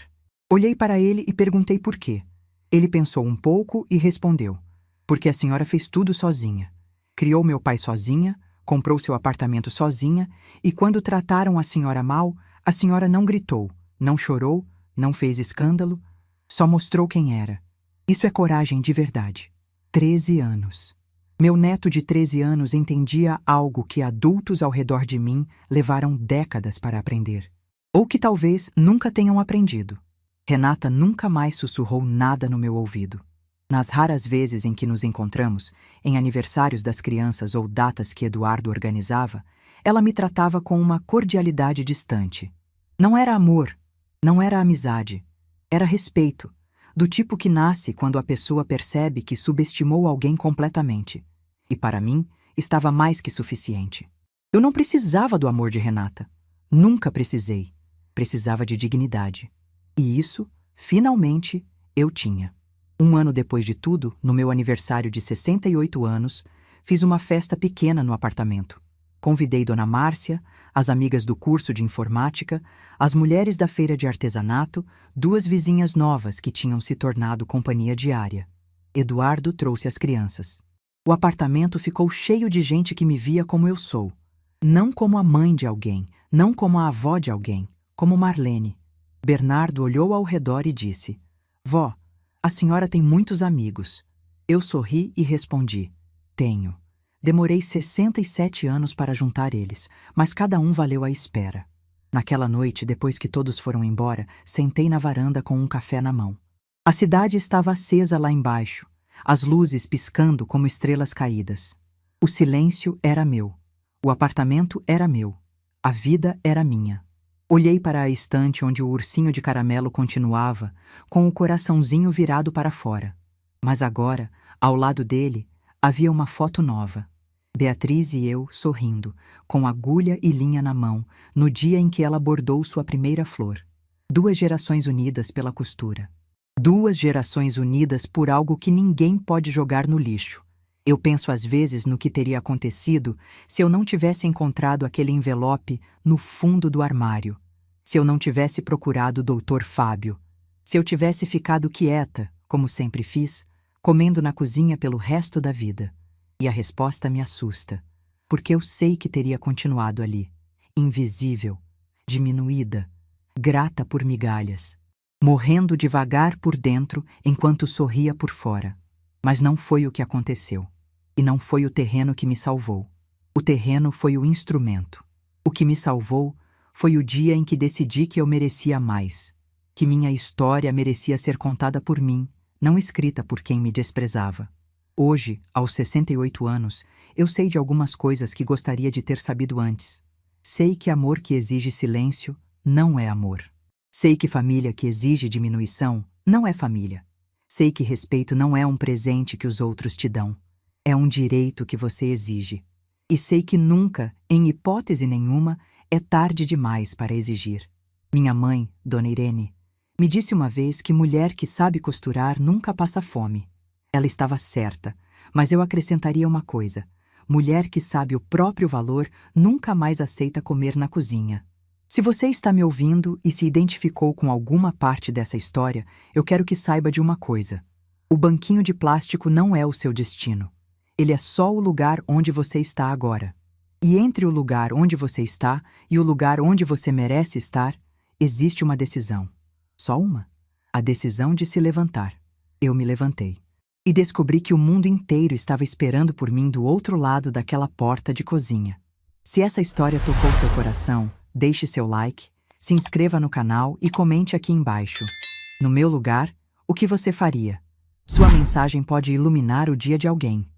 Olhei para ele e perguntei por quê. Ele pensou um pouco e respondeu: Porque a senhora fez tudo sozinha. Criou meu pai sozinha, comprou seu apartamento sozinha, e quando trataram a senhora mal, a senhora não gritou, não chorou, não fez escândalo, só mostrou quem era. Isso é coragem de verdade. 13 anos. Meu neto de 13 anos entendia algo que adultos ao redor de mim levaram décadas para aprender. Ou que talvez nunca tenham aprendido. Renata nunca mais sussurrou nada no meu ouvido. Nas raras vezes em que nos encontramos, em aniversários das crianças ou datas que Eduardo organizava, ela me tratava com uma cordialidade distante. Não era amor, não era amizade, era respeito. do tipo que nasce quando a pessoa percebe que subestimou alguém completamente. E para mim, estava mais que suficiente. Eu não precisava do amor de Renata. Nunca precisei. Precisava de dignidade. E isso, finalmente, eu tinha. Um ano depois de tudo, no meu aniversário de 68 anos, fiz uma festa pequena no apartamento. Convidei Dona Márcia, as amigas do curso de informática, as mulheres da feira de artesanato, 2 vizinhas novas que tinham se tornado companhia diária. Eduardo trouxe as crianças. O apartamento ficou cheio de gente que me via como eu sou. Não como a mãe de alguém, não como a avó de alguém, como Marlene. Bernardo olhou ao redor e disse: Vó, a senhora tem muitos amigos. Eu sorri e respondi: Tenho. Demorei 67 anos para juntar eles, mas cada um valeu a espera. Naquela noite, depois que todos foram embora, sentei na varanda com um café na mão. A cidade estava acesa lá embaixo, as luzes piscando como estrelas caídas. O silêncio era meu. O apartamento era meu. A vida era minha. Olhei para a estante onde o ursinho de caramelo continuava, com o coraçãozinho virado para fora. Mas agora, ao lado dele, havia uma foto nova. Beatriz e eu sorrindo, com agulha e linha na mão, no dia em que ela bordou sua primeira flor. 2 gerações unidas pela costura. 2 gerações unidas por algo que ninguém pode jogar no lixo. Eu penso às vezes no que teria acontecido se eu não tivesse encontrado aquele envelope no fundo do armário, se eu não tivesse procurado o Dr. Fábio, se eu tivesse ficado quieta, como sempre fiz, comendo na cozinha pelo resto da vida. E a resposta me assusta, porque eu sei que teria continuado ali, invisível, diminuída, grata por migalhas, morrendo devagar por dentro enquanto sorria por fora. Mas não foi o que aconteceu. E não foi o terreno que me salvou. O terreno foi o instrumento. O que me salvou foi o dia em que decidi que eu merecia mais, que minha história merecia ser contada por mim, não escrita por quem me desprezava. Hoje, aos 68 anos, eu sei de algumas coisas que gostaria de ter sabido antes. Sei que amor que exige silêncio não é amor. Sei que família que exige diminuição não é família. Sei que respeito não é um presente que os outros te dão. É um direito que você exige. E sei que nunca, em hipótese nenhuma, é tarde demais para exigir. Minha mãe, Dona Irene, me disse uma vez que mulher que sabe costurar nunca passa fome. Ela estava certa, mas eu acrescentaria uma coisa. Mulher que sabe o próprio valor nunca mais aceita comer na cozinha. Se você está me ouvindo e se identificou com alguma parte dessa história, eu quero que saiba de uma coisa. O banquinho de plástico não é o seu destino. Ele é só o lugar onde você está agora. E entre o lugar onde você está e o lugar onde você merece estar, existe uma decisão. Só uma. A decisão de se levantar. Eu me levantei. E descobri que o mundo inteiro estava esperando por mim do outro lado daquela porta de cozinha. Se essa história tocou seu coração, deixe seu like, se inscreva no canal e comente aqui embaixo. No meu lugar, o que você faria? Sua mensagem pode iluminar o dia de alguém.